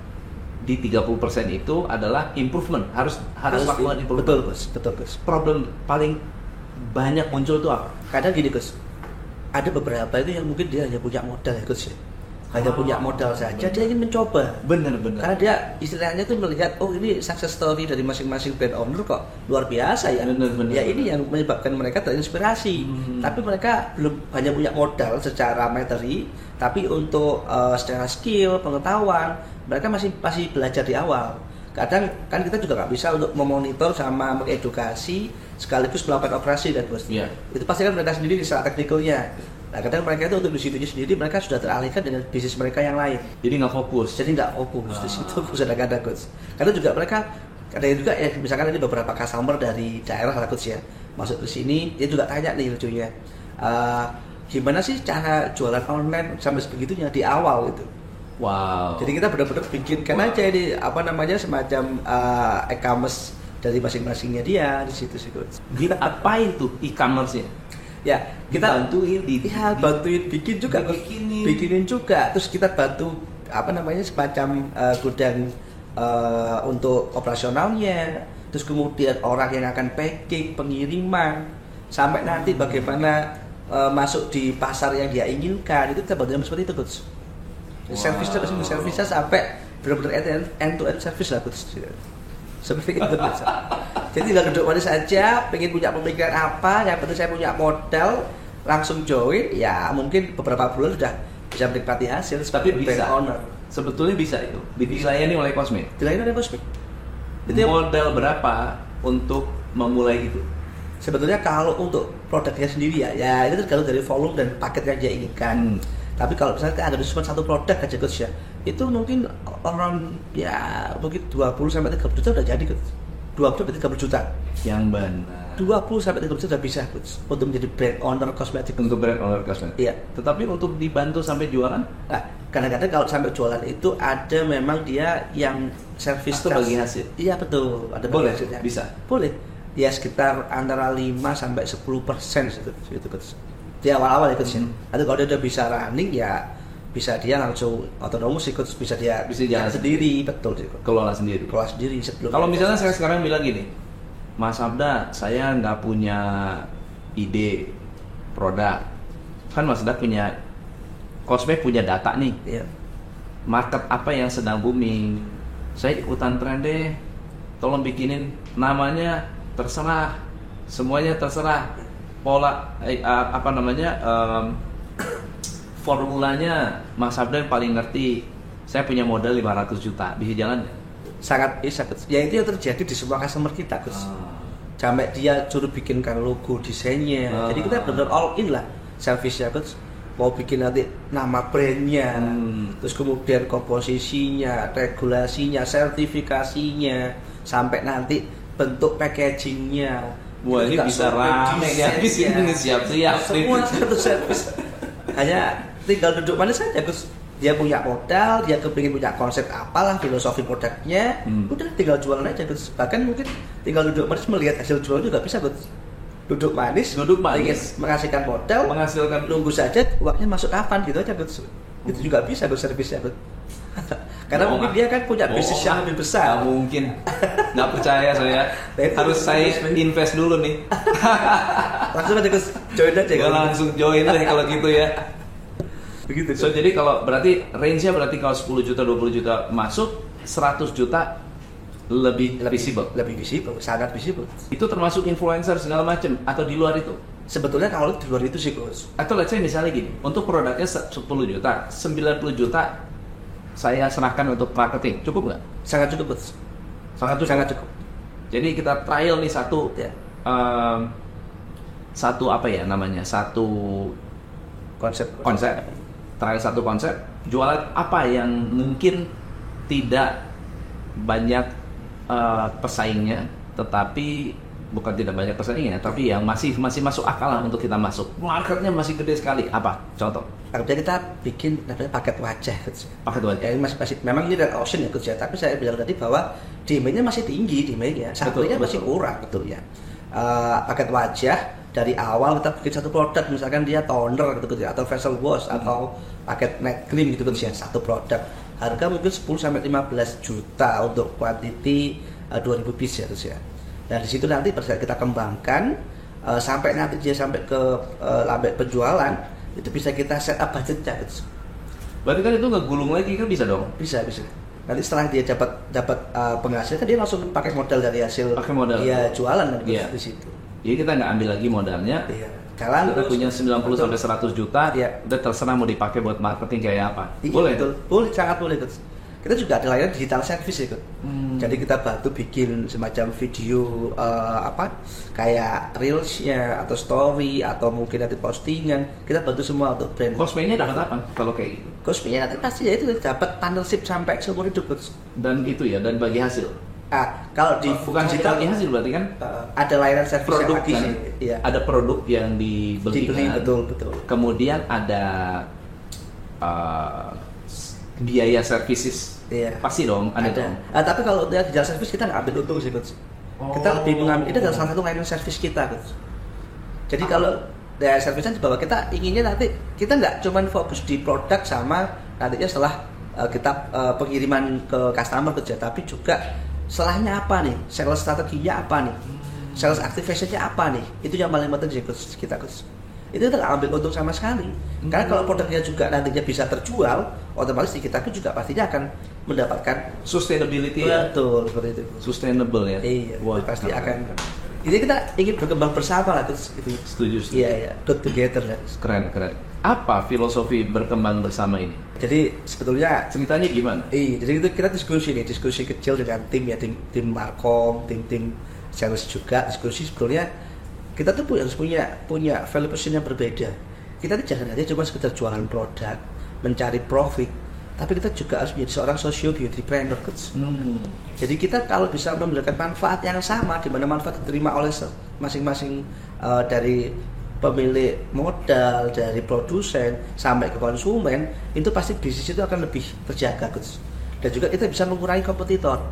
di 30% itu adalah improvement, harus lakukan improvement. Betul, Gus. Problem paling banyak muncul tuh apa? Kadang gini, Gus. Ada beberapa itu yang mungkin dia hanya punya modal ya, Gus. Hanya punya modal saja, dia ingin mencoba. Bener. Karena dia istilahnya tuh melihat, oh ini success story dari masing-masing brand owner kok luar biasa ya. Bener. Ya ini yang menyebabkan mereka terinspirasi. Tapi mereka belum hanya punya modal secara materi, tapi untuk secara skill, pengetahuan, mereka masih belajar di awal. Kadang kan kita juga nggak bisa untuk memonitor sama mengedukasi sekaligus melakukan operasi kan bos. Iya. Itu pasti kan mereka sendiri di saat teknikalnya. Nah kadang mereka itu untuk di situ sendiri mereka sudah teralihkan dengan bisnis mereka yang lain. Jadi nggak fokus. Jadi nggak fokus di situ kadang-kadang Coach. Karena juga mereka ada juga ya misalkan ini beberapa customer dari daerah lah Coach ya masuk ke sini dia juga tanya nih lucunya gimana sih cara jualan online sampai sebegitunya di awal itu. Wow. Jadi kita benar-benar bikinkan aja ini apa namanya semacam e-commerce dari masing-masingnya dia di situ sih Coach. Kita apain tuh e-commerce-nya? Ya, kita bantuin bantuin bikin juga, bikinin juga. Terus kita bantu apa namanya semacam gudang untuk operasionalnya. Terus kemudian orang yang akan packing, pengiriman, sampai nanti bagaimana masuk di pasar yang dia inginkan. Itu kita bantu seperti itu, Coach. Servisnya sampai benar-benar end to end service lah, Coach. Seperti itu. Jadi tinggal duduk manis saja, pengen punya pemikiran apa, yang penting saya punya modal, langsung join, ya mungkin beberapa bulan sudah bisa menikmati hasil. Tapi bisa, owner. Sebetulnya bisa itu, dilayani oleh Cosme. Dilayani oleh Cosme. Modal berapa untuk memulai itu? Sebetulnya kalau untuk produknya sendiri ya itu tergantung dari volume dan paket yang dia inginkan. Tapi kalau misalnya ada cuma satu produk aja Coach ya, itu mungkin orang ya mungkin 20 sampai 30 juta udah jadi Coach. 20 sampai 30 juta. Yang benar. 20 sampai 30 juta udah bisa Coach untuk menjadi brand owner kosmetik. Untuk brand owner kosmetik. Iya. Tetapi untuk dibantu sampai jualan? Nah, kadang-kadang kalau sampai jualan itu ada memang dia yang servis itu bagi hasil. Iya betul. Ada boleh hasilnya. Bisa. Boleh. Ya sekitar antara 5 sampai 10% itu Coach. Di awal-awal ya Coach. Nanti kalau dia udah bisa running ya bisa dia langsung otonomus ikut bisa jalan sendiri, betul sih. Kelola sendiri sebelum. Kalau misalnya saya sekarang bilang gini, Mas Abda, saya nggak punya ide produk, kan Mas Abda punya Cosme punya data nih, iya. Market apa yang sedang booming, saya ikutan tren deh, tolong bikinin namanya terserah, semuanya terserah, pola formulanya Mas Abda yang paling ngerti. Saya punya modal 500 juta, bisa jalan ya? Sangat bisa. Ya itu yang terjadi di semua customer kita, Gus. Sampai dia suruh bikinkan logo, desainnya. Jadi kita benar-benar all in lah service-nya, Gus. Mau bikin nanti nama brandnya, terus kemudian komposisinya, regulasinya, sertifikasinya, sampai nanti bentuk packagingnya. Wah ini bisa rame ya, siap-siap. Semua satu service. Hanya tinggal duduk manis saja Gus. Dia punya modal, dia kepingin punya konsep apalah filosofi produknya, udah tinggal jualan aja Gus. Bahkan mungkin tinggal duduk manis melihat hasil jual juga bisa Gus. Duduk manis, menghasilkan modal, nunggu saja uangnya masuk kapan gitu aja Gus. Itu juga bisa Gus servisnya Gus. Karena mungkin dia kan punya bisnis yang lebih besar. Nggak mungkin, nggak percaya saya. Harus saya invest dulu nih. Langsung aja Gus, join aja. Langsung join deh kalau gitu ya. Begitu. So jadi kalau berarti range-nya berarti kalau 10 juta, 20 juta masuk, 100 juta lebih visible. Lebih visible, sangat visible. Itu termasuk influencer segala macam atau di luar itu? Sebetulnya kalau di luar itu sih Gus. Atau let's say misalnya gini, untuk produknya 10 juta, 90 juta saya serahkan untuk marketing, cukup nggak? Sangat cukup Gus. Sangat cukup. Jadi kita trial nih satu satu apa ya namanya, satu konsep. trial satu konsep, jualan apa yang mungkin tidak banyak pesaingnya, tetapi bukan tidak banyak pesaingnya, tapi yang masih masuk akal lah untuk kita masuk. Marketnya masih gede sekali. Apa? Contoh? Artinya kita bikin namanya paket wajah, Coach. Paket wajah. Ya, masih memang ini adalah option ya, Coach ya. Tapi saya bilang tadi bahwa demandnya masih tinggi, demandnya, satunya masih kurang, betul ya. Paket wajah dari awal kita bikin satu produk, misalkan dia toner gitu, atau facial wash, atau paket night cream gitu, Coach ya, satu produk. Harga mungkin 10-15 juta untuk quantity 2000 piece ya, Coach ya. Nah di situ nanti kita kembangkan sampai nanti dia sampai ke penjualan, itu bisa kita set up budgetnya. Berarti kan itu ngegulung lagi kan bisa dong? Bisa. Nanti setelah dia dapat penghasilan kan dia langsung pakai modal dari hasil dia jualan kan di situ. Jadi kita nggak ambil lagi modalnya. Iya. Kita punya 90-100 juta, udah terserah mau dipakai buat marketing kayak apa. Iya, boleh? Betul. Boleh, sangat boleh. Kita juga ada layanan digital service ya, Jadi kita bantu bikin semacam video kayak reels-nya atau story atau mungkin nanti postingan. Kita bantu semua untuk brand. Cosplay-nya dapat apa kalau kayak gitu? Cosplay nanti pasti ya itu dapat partnership sampai seumur hidup, Coach. Dan itu ya, dan bagi hasil. Kalau di bukan digital bagi hasil berarti kan? Ada layanan service produk yang kan? Iya. Ada produk yang dibeli kan? Betul. Kemudian ada biaya services. Iya. Pasti dong, ada. Dong. Tapi kalau dia digital service kita nggak ambil untung sih, Coach. Kita lebih mengambil, itu adalah salah satu layanan service kita, Coach. Jadi kalau dari service bahwa kita inginnya nanti kita nggak cuma fokus di produk sama nantinya setelah kita pengiriman ke customer kerja, tapi juga setelahnya apa nih, sales strateginya apa nih, sales activation-nya apa nih, itu yang paling penting sih, Coach, kita, Coach. Itu tidak ambil untung sama sekali. Karena kalau produknya juga nantinya bisa terjual, otomatis kita pun juga pastinya akan mendapatkan sustainability. Betul, seperti itu. Sustainable ya. Iya, pasti akan. Jadi kita ingin berkembang bersama lah, terus gitu. Setuju. Iya, good together lah. Keren. Apa filosofi berkembang bersama ini? Jadi sebetulnya ceritanya gimana? Jadi itu kita diskusi kecil dengan tim ya, tim markom, tim sales juga, diskusi sebetulnya kita tuh harus punya value position yang berbeda. Kita jangan aja cuma sekedar jualan produk, mencari profit, tapi kita juga harus menjadi seorang social beautypreneur. Jadi kita kalau bisa memberikan manfaat yang sama, di mana manfaat diterima oleh masing-masing dari pemilik modal, dari produsen sampai ke konsumen, itu pasti bisnis itu akan lebih terjaga, Coach. Dan juga kita bisa mengurangi kompetitor.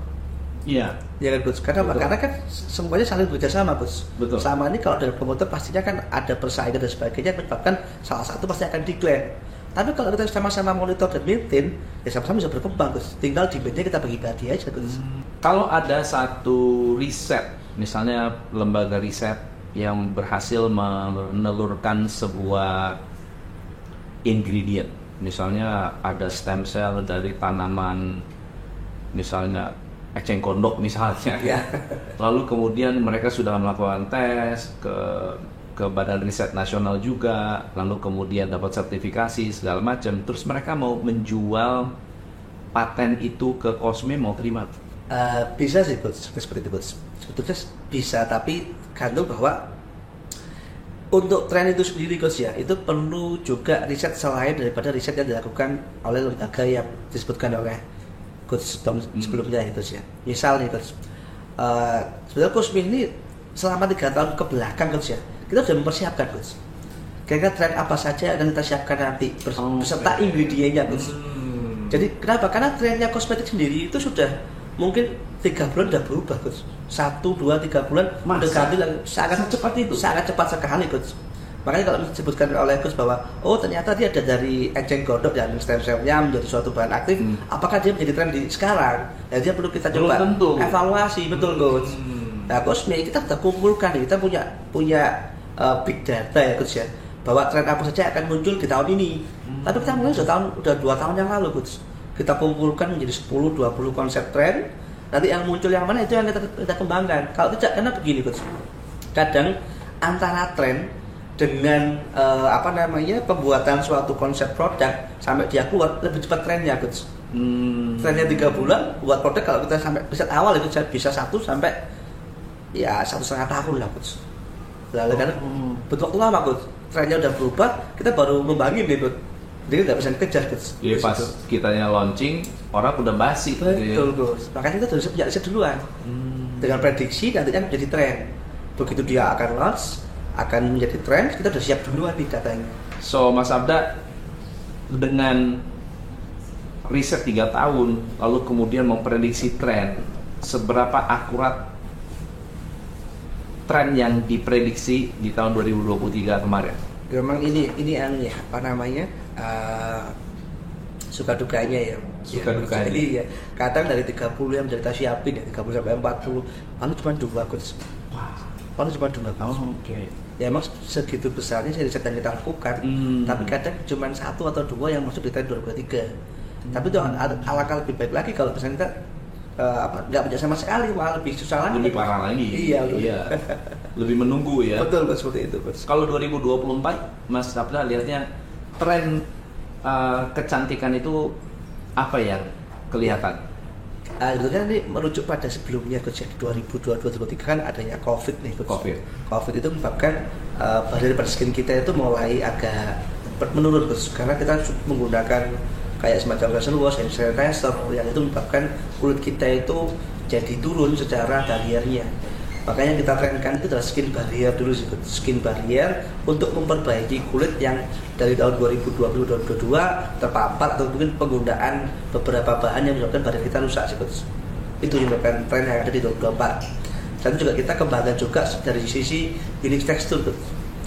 Iya. Ya kan, Coach. Karena kan semuanya saling bekerjasama, Coach. Betul. Sama ini kalau dari promotor pastinya kan ada persaingan dan sebagainya, menyebabkan salah satu pasti akan decline. Tapi kalau kita sama-sama monitor dan maintain, ya sama-sama bisa berkembang, Coach. Tinggal demand-nya kita bagi-bagi aja, Coach. Kalau ada satu riset, misalnya lembaga riset yang berhasil menelurkan sebuah ingredient, misalnya ada stem cell dari tanaman, misalnya eceng gondok misalnya, lalu kemudian mereka sudah melakukan tes ke Badan Riset Nasional juga, lalu kemudian dapat sertifikasi segala macam, terus mereka mau menjual paten itu ke Cosme, mau terima? Bisa sih, Coach, seperti itu, Coach. Sebetulnya bisa, tapi gantung bahwa untuk tren itu sendiri, Coach ya, itu perlu juga riset selain daripada riset yang dilakukan oleh lembaga yang disebutkan oleh Coach sebelumnya itu sih ya. Misal nih, Coach, sebenarnya Cosme ini selama 3 tahun ke belakang, Coach ya, kita sudah mempersiapkan, Coach. Kira-kira tren apa saja yang kita siapkan nanti beserta ingredientnya, Coach. Jadi kenapa? Karena trennya kosmetik sendiri itu sudah mungkin 3 bulan sudah berubah, Coach. 1, 2, 3 bulan udah ganti sangat cepat itu. Sangat cepat sekali, Coach. Makanya kalau disebutkan oleh Coach bahwa ternyata dia ada dari eceng gondok dan stem cell-nya menjadi suatu bahan aktif, apakah dia menjadi tren di sekarang? Dan dia perlu kita coba evaluasi, betul, Coach. Nah, Cosme kita sudah kumpulkan, kita punya big data ya, Coach ya, bahwa tren apa saja akan muncul di tahun ini. Tapi kita mulai udah 2 tahun yang lalu, Coach. Kita kumpulkan menjadi 10-20 konsep tren. Nanti yang muncul yang mana itu yang kita kembangkan. Kalau tidak, karena begini, Coach. Kadang antara tren dengan pembuatan suatu konsep produk sampai dia keluar lebih cepat trennya, Coach. Trennya 3 bulan buat produk, kalau kita sampai riset awal itu bisa 1 sampai 1,5 tahun lah, Coach. Lalu karena butuh waktu lama, Coach. Trennya udah berubah, kita baru membangun nih, Coach. Jadi nggak bisa dikejar Gus. Jadi pas kitanya launching, orang udah basi. Betul Gus. Makanya kita harus punya riset duluan. Dengan prediksi nantinya menjadi tren. Begitu dia akan launch, akan menjadi tren, kita udah siap duluan nih datanya. So Mas Abda, dengan riset 3 tahun, lalu kemudian memprediksi tren, seberapa akurat tren yang diprediksi di tahun 2023 kemarin? Memang ini anu ya, apa namanya, suka dukanya ya. Suka dukanya. Iya. Kadang dari 30 yang kita siapin ya, 30 sampai 40, paling cuma 2 Gus. Paling cuma 2 Gus. Oke. Ya emang segitu besarnya riset yang kita lakukan, tapi kadang cuma 1 atau 2 yang masuk di tren 2023. Tapi itu alangkah lebih baik lagi kalau misalnya kita nggak punya sama sekali, malah lebih susah lagi. Lebih parah lagi. Iya. Lebih menunggu ya. Betul seperti itu Gus. Kalau 2024 Mas Abda lihatnya tren kecantikan itu apa yang kelihatan? Sebetulnya ini merujuk pada sebelumnya Gus, 2022-2023 kan adanya COVID nih Gus. COVID itu menyebabkan barrier pada skin kita itu mulai agak menurun Gus, karena kita menggunakan kayak semacam facial wash, hand sanitizer yang itu menyebabkan kulit kita itu jadi turun secara barriernya. Makanya kita trenkan itu adalah skin barrier dulu sih, skin barrier untuk memperbaiki kulit yang dari tahun 2020-2022 terpapar atau mungkin penggunaan beberapa bahan yang menyebabkan barrier kita rusak sih. Itu yang merupakan tren yang ada di 2024. Dan juga kita kembangkan juga dari sisi unique texture tuh.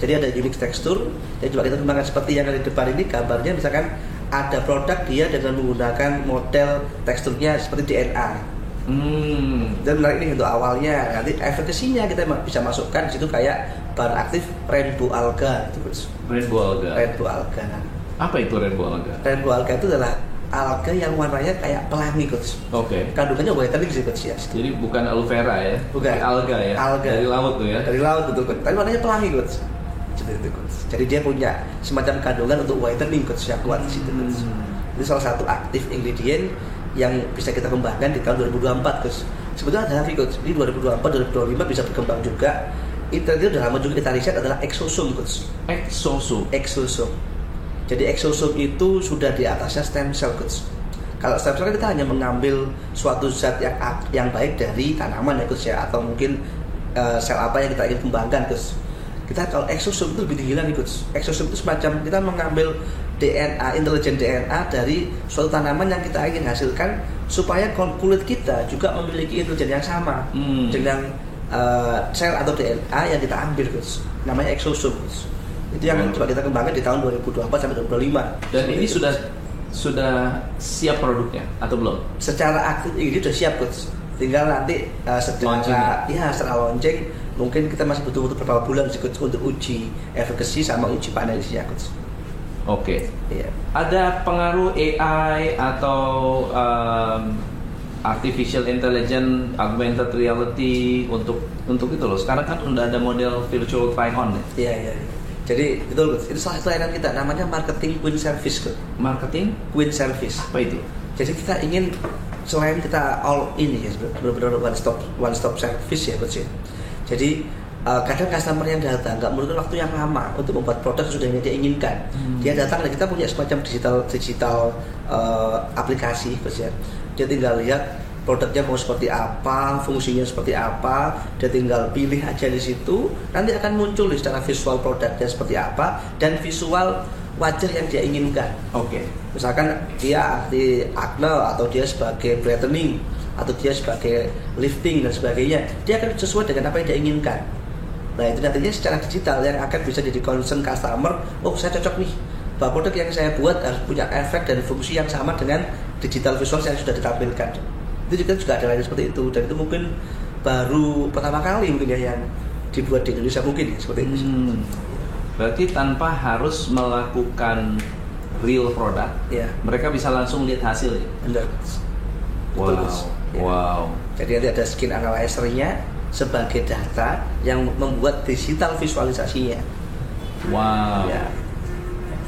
Jadi ada unique texture yang juga kita kembangkan seperti yang ada di depan ini, gambarnya misalkan ada produk dia dengan menggunakan model teksturnya seperti DNA. Dan menarik ini untuk awalnya, nanti efekasinya kita bisa masukkan di situ kayak bahan aktif rainbow alga itu Gus. Rainbow alga. Apa itu rainbow alga? Rainbow alga itu adalah alga yang warnanya kayak pelangi Gus. Oke. Kandungannya whitening sih Gus ya. Jadi bukan aloe vera ya? Bukan. Alga ya? Alga. Dari laut tuh ya? Dari laut betul Gus. Tapi warnanya pelangi Gus. Jadi dia punya semacam kandungan untuk whitening Gus yang kuat di situ Gus. Itu salah satu aktif ingredient yang bisa kita kembangkan di tahun 2024 Gus. Sebetulnya ada lagi Gus, di 2024-2025 bisa berkembang juga. Itu udah lama juga kita riset adalah exosome Gus. Exosome. Jadi exosome itu sudah di atasnya stem cell Gus. Kalau stem cell kita hanya mengambil suatu zat yang baik dari tanaman ya Gus ya, atau mungkin sel apa yang kita ingin kembangkan Gus. Kita kalau exosome itu lebih tinggi lagi Gus. Exosome itu semacam kita mengambil DNA, intelijen DNA dari suatu tanaman yang kita ingin hasilkan supaya kulit kita juga memiliki intelijen yang sama dengan sel atau DNA yang kita ambil Gus. Namanya exosome Gus. Itu yang coba kita kembangkan di tahun 2024 sampai 2025. Dan ini sudah siap produknya atau belum? Secara aktif ini sudah siap Gus. Tinggal nanti setelah launching mungkin kita masih butuh beberapa bulan sih untuk uji efekasi sama uji panasnya Gus. Oke. Iya. Ada pengaruh AI atau artificial intelligence, augmented reality untuk itu loh. Sekarang kan udah ada model virtual try-on ya. Iya. Jadi itu salah satu layanan kita namanya marketing queen service. Marketing queen service. Apa itu? Jadi kita ingin selain kita all in ya, benar-benar one stop service ya Coach. Jadi kadang customer yang datang nggak memerlukan waktu yang lama untuk membuat produk sudah yang dia inginkan. Dia datang dan kita punya semacam digital aplikasi Coach ya. Dia tinggal lihat produknya mau seperti apa, fungsinya seperti apa, dia tinggal pilih aja di situ, nanti akan muncul secara visual produknya seperti apa dan visual wajah yang dia inginkan. Oke. Misalkan dia arti acne atau dia sebagai brightening atau dia sebagai lifting dan sebagainya, dia akan sesuai dengan apa yang dia inginkan. Nah itu nantinya secara digital yang akan bisa jadi concern customer. Oh saya cocok nih, bahwa produk yang saya buat harus punya efek dan fungsi yang sama dengan digital visual yang sudah ditampilkan. Itu juga ada lain seperti itu, dan itu mungkin baru pertama kali mungkin ya yang dibuat di Indonesia mungkin ya, seperti itu. Berarti tanpa harus melakukan real produk, ya, mereka bisa langsung lihat hasilnya. Benar. Wow. Jadi nanti ada skin analyzer-nya sebagai data yang membuat digital visualisasinya. Wow. Ya.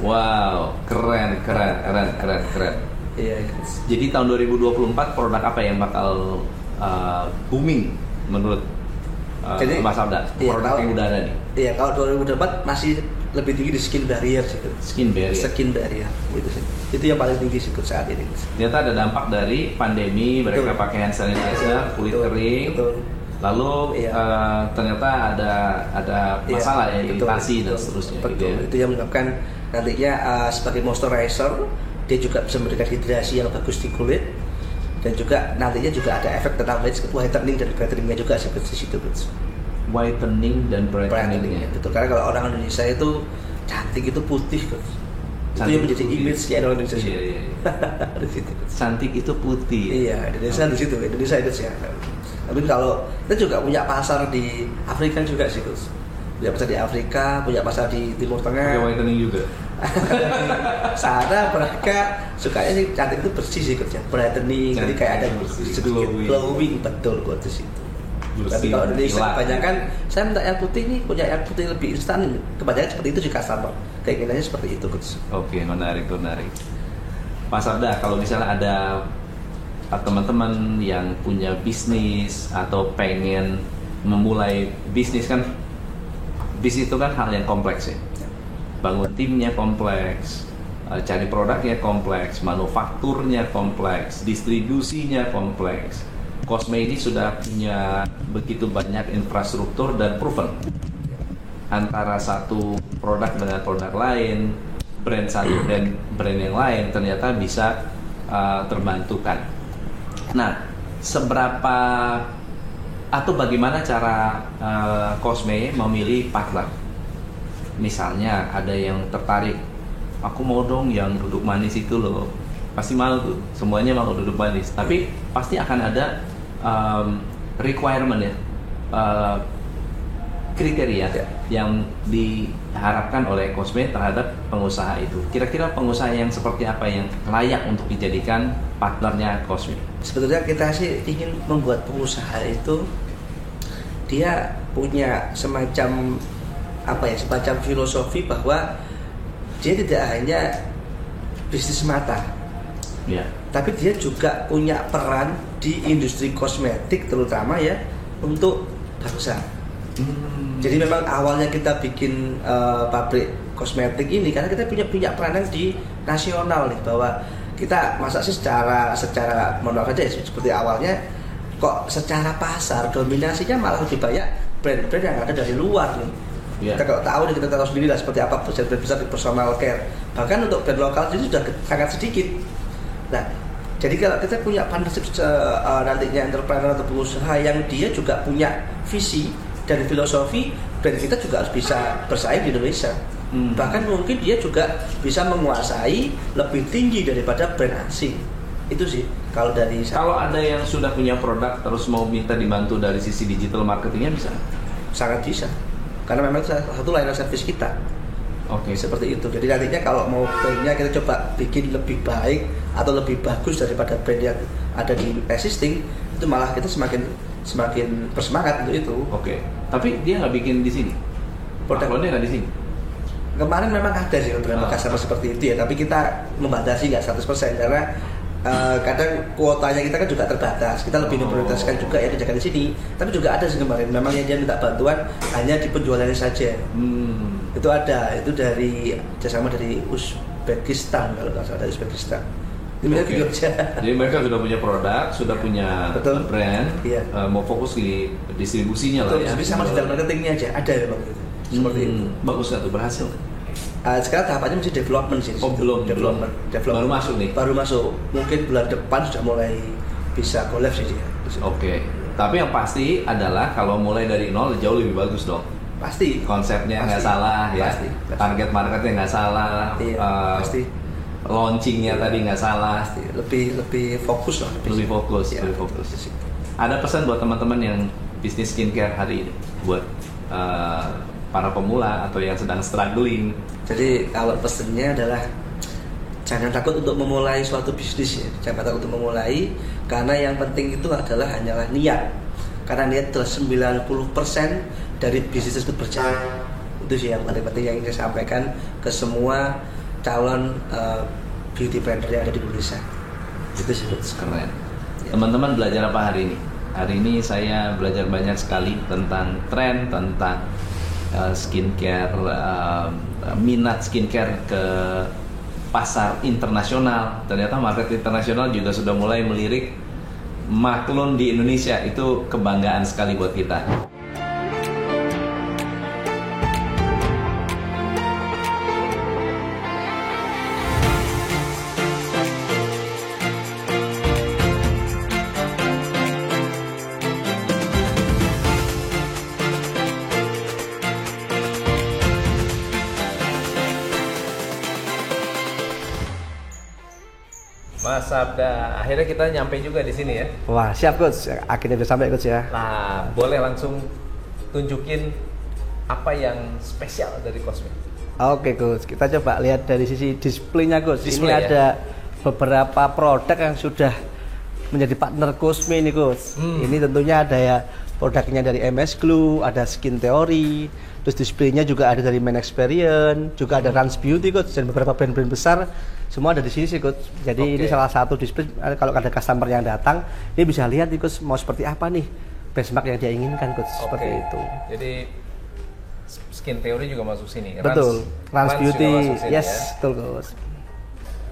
Wow, keren. Iya. Jadi tahun 2024 produk apa yang bakal booming menurut Mas Abda? Produk yang udah ada nih. Iya, kalau 2024 masih lebih tinggi di skin barrier sih. Skin barrier. Skin barrier itu sih. Itu yang paling tinggi sih saat ini. Ternyata ada dampak dari pandemi, mereka pakai hand sanitizer, kulit kering. Betul. Lalu ternyata ada masalah ya, iritasi dan seterusnya. Betul. Gitu ya. Itu yang menyebabkan nantinya sebagai moisturizer dia juga bisa memberikan hidrasi yang bagus di kulit, dan juga nantinya juga ada efek tentang whitening dan brightening-nya juga seperti situ. Whitening dan brightening. Betul, karena kalau orang Indonesia itu cantik itu putih, Coach. Itu yang menjadi image-nya orang Indonesia. Iya. Di situ. Cantik itu putih. Iya, Indonesia di situ. Indonesia itu sih. Tapi kalau kita juga punya pasar di Afrika juga sih, Coach. Punya pasar di Afrika, punya pasar di Timur Tengah. Pakai whitening juga. Sana mereka sukanya sih cantik itu bersih sih, Coach. Brightening, jadi kayak ada sedikit glowing, betul kok di situ. Tapi kalau Indonesia kebanyakan saya minta yang putih nih, punya yang putih lebih instan. Kebanyakan seperti itu di customer. Keinginannya seperti itu, Coach. Oke, menarik. Pak Sarda, kalau misalnya ada teman-teman yang punya bisnis atau pengen memulai bisnis, kan bisnis itu kan hal yang kompleks ya. Bangun timnya kompleks, cari produknya kompleks, manufakturnya kompleks, distribusinya kompleks. Cosme ini sudah punya begitu banyak infrastruktur dan proven antara satu produk dengan produk lain, brand satu dan brand yang lain ternyata bisa terbantukan. Nah, seberapa atau bagaimana cara Cosme memilih partner? Misalnya ada yang tertarik, aku mau dong yang duduk manis itu loh, pasti mau tuh, semuanya mau duduk manis, tapi pasti akan ada requirement ya, kriteria yang diharapkan oleh Cosme terhadap pengusaha itu. Kira-kira pengusaha yang seperti apa yang layak untuk dijadikan partnernya Cosme? Sebetulnya kita sih ingin membuat pengusaha itu dia punya semacam filosofi bahwa dia tidak hanya bisnis semata, tapi dia juga punya peran di industri kosmetik terutama ya untuk bangsa. Jadi memang awalnya kita bikin pabrik kosmetik ini karena kita punya peranan di nasional nih, bahwa kita masa sih secara manual aja seperti awalnya kok secara pasar dominasinya malah lebih banyak brand-brand yang ada dari luar nih. Kita kalau tahu nih, kita tahu sendiri lah seperti apa brand besar di personal care. Bahkan untuk brand lokal itu sudah sangat sedikit. Nah, jadi kalau kita punya partnership nantinya entrepreneur atau pengusaha yang dia juga punya visi dan filosofi, brand kita juga harus bisa bersaing di Indonesia. Bahkan mungkin dia juga bisa menguasai lebih tinggi daripada brand asing. Itu sih kalau dari saya. Kalau ada yang sudah punya produk terus mau minta dibantu dari sisi digital marketingnya bisa? Sangat bisa. Karena memang salah satu layanan servis kita. Oke. Seperti itu. Jadi nantinya kalau mau brandnya kita coba bikin lebih baik atau lebih bagus daripada brand yang ada di existing, itu malah kita semakin bersemangat untuk itu. Oke. Tapi dia nggak bikin di sini. Produknya nggak di sini. Kemarin memang ada sih beberapa customer seperti itu ya, tapi kita membatasi nggak 100% karena kadang kuotanya kita kan juga terbatas. Kita lebih memprioritaskan juga ya kerjakan di sini. Tapi juga ada sih kemarin memang yang dia minta bantuan hanya di penjualannya saja. Itu ada, itu dari kerjasama dari Uzbekistan kalau nggak salah, dari Uzbekistan. Okay. Jadi mereka sudah punya produk, sudah punya brand, mau fokus di distribusinya lah ya. Tapi sama di dalam marketingnya aja ada memang gitu. Seperti itu. Bagus nggak tuh, berhasil? Sekarang tahapannya masih development sih. Belum. Baru masuk nih. Baru masuk. Mungkin bulan depan sudah mulai bisa go live sih dia. Oke. Tapi yang pasti adalah kalau mulai dari nol jauh lebih bagus dong. Pasti. Konsepnya nggak salah ya. Pasti. Target marketnya nggak salah. Iya, pasti. Launchingnya tadi nggak salah. Pasti. Lebih fokus lah. Lebih fokus. Ada pesan buat teman-teman yang bisnis skincare hari ini buat para pemula atau yang sedang struggling? Jadi kalau pesannya adalah jangan takut untuk memulai suatu bisnis ya. Jangan takut untuk memulai, karena yang penting itu adalah hanyalah niat. Karena niat adalah 90% dari bisnis itu berjalan. Itu sih yang paling penting yang ingin saya sampaikan ke semua calon beauty blender yang ada di Indonesia. Itu sih keren. Teman-teman belajar apa hari ini? Hari ini saya belajar banyak sekali tentang tren, tentang skincare, minat skincare ke pasar internasional. Ternyata market internasional juga sudah mulai melirik Maklun di Indonesia. Itu kebanggaan sekali buat kita. Mas Sabda, akhirnya kita nyampe juga di sini ya. Wah, siap Coach. Akhirnya udah sampai Coach ya. Nah, boleh langsung tunjukin apa yang spesial dari Cosme. Oke Coach, kita coba lihat dari sisi displaynya Coach. Display, ini ya? ada beberapa produk yang sudah menjadi partner Cosme ini Coach. Ini tentunya ada ya produknya dari MS Glow, ada Skin Theory, terus displaynya juga ada dari Men Experience, juga ada Rans Beauty Coach, dan beberapa brand-brand besar semua ada di sini sih Coach. Jadi ini salah satu display, kalau ada customer yang datang, dia bisa lihat nih Coach mau seperti apa nih benchmark yang dia inginkan Coach, seperti itu. Jadi Skin Theory juga masuk sini. Betul. Rans Beauty, sini, yes, ya? betul Coach.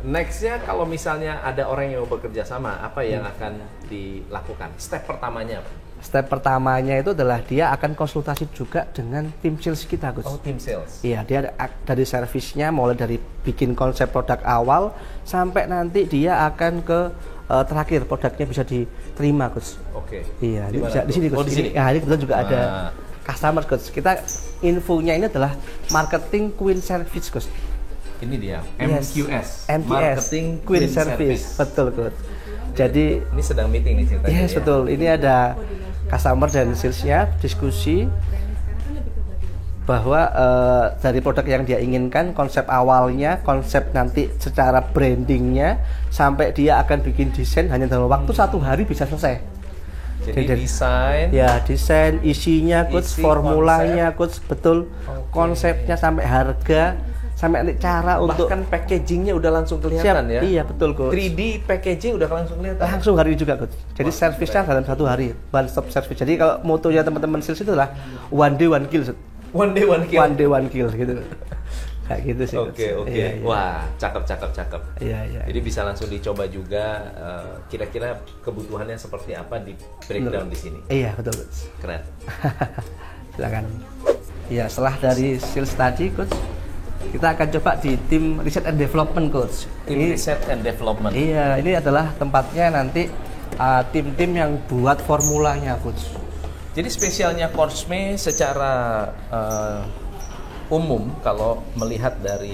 Nextnya kalau misalnya ada orang yang mau bekerja sama, apa yang akan dilakukan? Step pertamanya apa? Step pertamanya itu adalah dia akan konsultasi juga dengan tim sales kita, Gus. Oh, tim sales. Iya, dia dari servisnya mulai dari bikin konsep produk awal sampai nanti dia akan ke terakhir produknya bisa diterima, Gus. Oke. Iya, ini bisa di sini, Gus. Oh, di sini. Nah, ini kebetulan juga ada customer, Gus. Kita infonya ini adalah marketing queen service, Gus. Ini dia, MQS. Marketing Queen Service. Betul, Gus. Jadi ini sedang meeting nih ceritanya. Yes, betul. Ini ada customer dan salesnya diskusi bahwa dari produk yang dia inginkan, konsep awalnya, konsep nanti secara brandingnya, sampai dia akan bikin desain hanya dalam waktu 1 hari bisa selesai. Jadi desain, ya desain, isinya, Coach, formulanya, Coach, betul, konsepnya sampai harga, sampai nanti cara untuk bahkan packagingnya udah langsung kelihatan. Siap, ya. Iya betul Coach. 3D packaging udah langsung kelihatan. Langsung hari ini juga Coach. Jadi servisnya dalam 1 hari, one stop service. Jadi kalau motonya teman-teman sales itu adalah one day one kill. One day one kill. One day one kill gitu. Kayak gitu sih. Oke. Iya. Wah, cakep. Iya. Jadi bisa langsung dicoba juga. Kira-kira kebutuhannya seperti apa di breakdown di sini. Iya betul Coach. Keren. Silakan. Iya, setelah dari sales tadi Coach, kita akan coba di tim Research and Development Coach. Tim Research and Development. Iya, ini adalah tempatnya nanti tim-tim yang buat formulanya Coach. Jadi spesialnya Cosme secara umum kalau melihat dari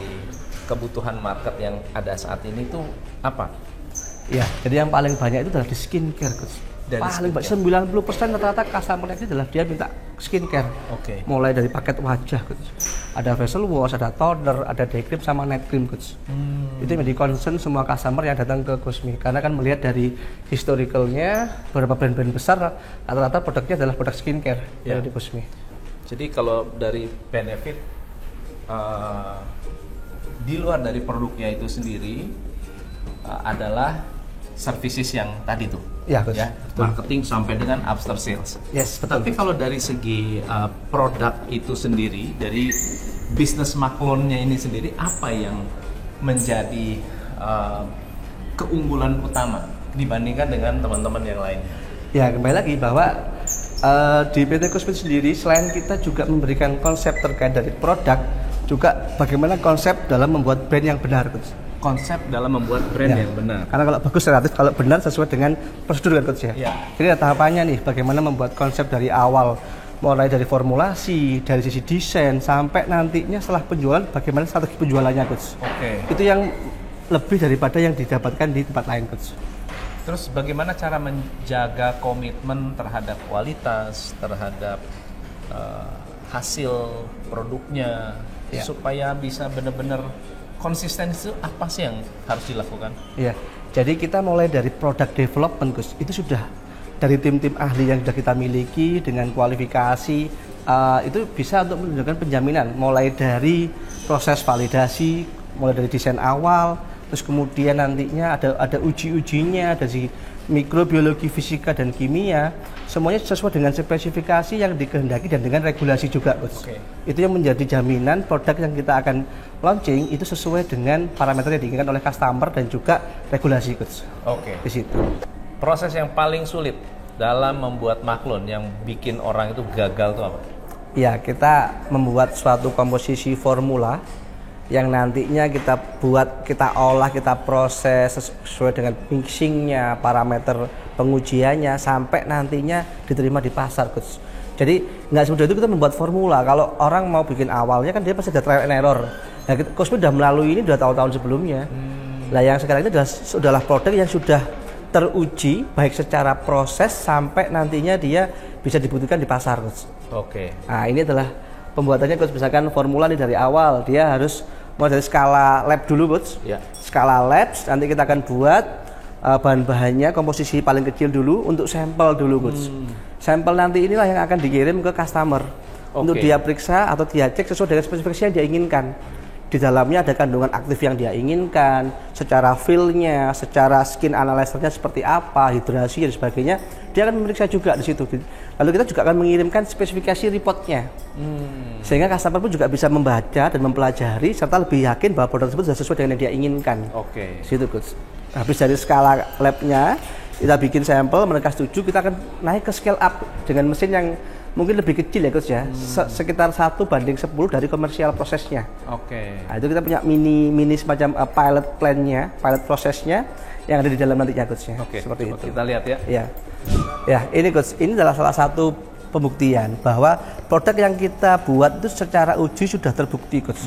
kebutuhan market yang ada saat ini tuh apa? Ya, jadi yang paling banyak itu adalah di skincare Coach. Paling banyak 90% rata-rata customer itu adalah dia minta skincare. Oke. Mulai dari paket wajah Coach. Ada facial wash, ada toner, ada day cream sama night cream Coach. Itu menjadi concern semua customer yang datang ke Cosme, karena kan melihat dari historicalnya beberapa brand-brand besar rata-rata produknya adalah produk skincare di Cosme. Jadi kalau dari benefit di luar dari produknya itu sendiri adalah services yang tadi tuh. Ya, Coach. Ya, marketing sampai dengan after sales. Yes, betul. Tapi kalau dari segi produk itu sendiri, dari bisnis Maklonnya ini sendiri, apa yang menjadi keunggulan utama dibandingkan dengan teman-teman yang lainnya? Ya, kembali lagi bahwa di PT Cosme sendiri, selain kita juga memberikan konsep terkait dari produk, juga bagaimana konsep dalam membuat brand yang benar, Coach. Konsep dalam membuat brand yang benar. Karena kalau bagus relatif, kalau benar sesuai dengan prosedur kan Coach ya. Ya. Jadi ada tahapannya nih, bagaimana membuat konsep dari awal, mulai dari formulasi, dari sisi desain, sampai nantinya setelah penjualan, bagaimana strategi penjualannya Coach. Oke. Itu yang lebih daripada yang didapatkan di tempat lain Coach. Terus bagaimana cara menjaga komitmen terhadap kualitas, terhadap hasil produknya, supaya bisa benar-benar konsisten, itu apa sih yang harus dilakukan? Iya, jadi kita mulai dari product development Gus, itu sudah dari tim-tim ahli yang sudah kita miliki dengan kualifikasi, itu bisa untuk menunjukkan penjaminan mulai dari proses validasi, mulai dari desain awal, terus kemudian nantinya ada uji-ujinya dari mikrobiologi, fisika dan kimia, semuanya sesuai dengan spesifikasi yang dikehendaki dan dengan regulasi juga, Coach. Itu yang menjadi jaminan produk yang kita akan launching itu sesuai dengan parameter yang diinginkan oleh customer dan juga regulasi, Coach. Di situ. Proses yang paling sulit dalam membuat maklun yang bikin orang itu gagal itu apa? Ya, kita membuat suatu komposisi formula yang nantinya kita buat, kita olah, kita proses sesuai dengan mixingnya, parameter pengujiannya sampai nantinya diterima di pasar, Coach. Jadi nggak semudah itu kita membuat formula. Kalau orang mau bikin awalnya kan dia pasti ada trial and error. Nah, Coach sudah melalui ini sudah tahun-tahun sebelumnya. Nah, yang sekarang ini adalah produk yang sudah teruji baik secara proses sampai nantinya dia bisa dibutuhkan di pasar, Coach. Nah, ini adalah pembuatannya, Coach. Misalkan formula nih dari awal dia harus mulai dari skala lab dulu, Coach. Skala lab, nanti kita akan buat bahan-bahannya komposisi paling kecil dulu untuk sampel dulu, Coach. Sampel nanti inilah yang akan dikirim ke customer untuk dia periksa atau dia cek sesuai dengan spesifikasi yang dia inginkan. Di dalamnya ada kandungan aktif yang dia inginkan, secara feel-nya, secara skin analyzer-nya seperti apa, hidrasi dan sebagainya. Dia akan memeriksa juga di situ. Lalu kita juga akan mengirimkan spesifikasi report-nya. Sehingga customer pun juga bisa membaca dan mempelajari serta lebih yakin bahwa produk tersebut sudah sesuai dengan yang dia inginkan. Situ, Coach. Habis dari skala lab-nya, kita bikin sampel, mereka setuju, kita akan naik ke scale up dengan mesin yang mungkin lebih kecil ya, Coach ya, sekitar 1:10 dari komersial prosesnya. Nah, itu kita punya mini semacam pilot plan-nya, pilot prosesnya yang ada di dalam nantinya, Coach ya. Seperti itu. Kita lihat ya. Ya, ini Coach, ini adalah salah satu pembuktian bahwa produk yang kita buat itu secara uji sudah terbukti, Coach.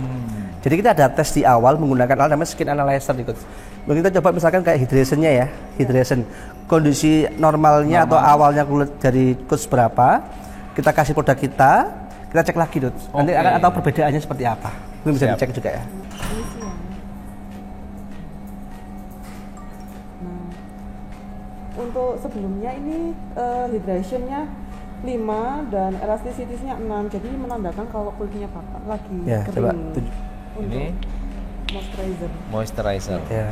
Jadi kita ada tes di awal menggunakan alat namanya skin analyzer nih, Coach. Mungkin kita coba misalkan kayak hydration-nya ya, hydration. Kondisi normalnya atau awalnya kulit dari Coach berapa? Kita kasih produk kita cek lagi, Coach. Nanti akan tahu perbedaannya seperti apa. Ini bisa dicek juga ya. Untuk sebelumnya ini hydration-nya 5 dan elasticity-nya 6, jadi menandakan kalau kulitnya lagi ya, kering. Coba ini moisturizer. Ya,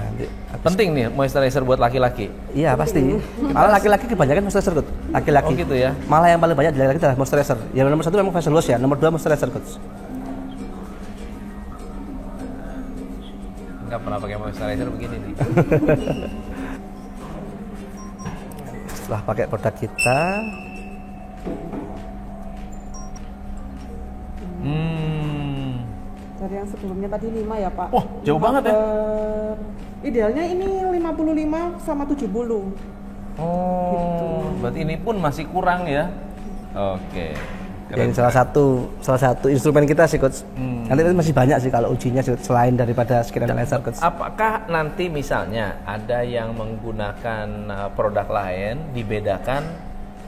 penting nih moisturizer buat laki-laki. Iya pasti. Malah laki-laki kebanyakan moisturizer, Coach. Laki-laki. Gitu ya. Malah yang paling banyak di laki-laki adalah moisturizer. Yang nomor 1 memang facial wash ya, nomor 2 moisturizer, Coach. Enggak pernah pakai moisturizer begini nih. Setelah pakai produk kita, dari yang sebelumnya tadi 5 ya, Pak. Wah, jauh banget ya. Idealnya ini 55 sama 70. Gitu. Berarti ini pun masih kurang ya. Yang salah satu instrumen kita sih, Coach. Nanti masih banyak sih kalau ujinya selain daripada skin analyzer, Coach. Apakah nanti misalnya ada yang menggunakan produk lain, dibedakan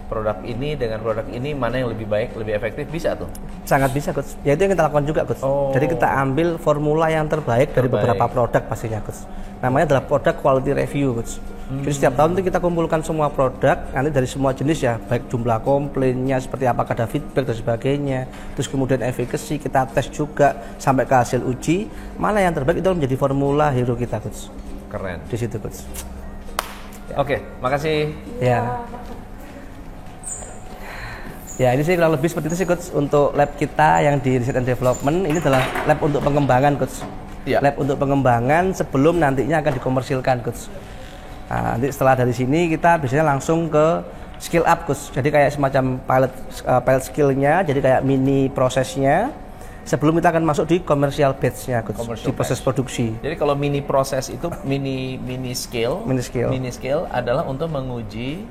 produk ini dengan produk ini mana yang lebih baik, lebih efektif, bisa tuh? Sangat bisa, Coach. Ya itu yang kita lakukan juga, Coach. Jadi kita ambil formula yang terbaik dari beberapa produk pastinya, Coach. Namanya adalah produk quality review, Coach. Jadi setiap tahun itu kita kumpulkan semua produk, nanti dari semua jenis ya, baik jumlah komplainnya, seperti apakah ada feedback dan sebagainya. Terus kemudian efficacy kita tes juga sampai ke hasil uji. Mana yang terbaik itu menjadi formula hero kita, Coach. Keren. Di situ, Coach. Oke, makasih. Ya, ini sih kurang lebih seperti itu sih, Coach, untuk lab kita yang di Research and Development. Ini adalah lab untuk pengembangan, Coach. Lab untuk pengembangan sebelum nantinya akan dikomersilkan, Coach. Nah, nanti setelah dari sini kita biasanya langsung ke skill up, Coach. Jadi kayak semacam pilot skill-nya, jadi kayak mini prosesnya. Sebelum kita akan masuk di commercial batch-nya, Coach, di proses produksi. Jadi kalau mini proses itu mini scale adalah untuk menguji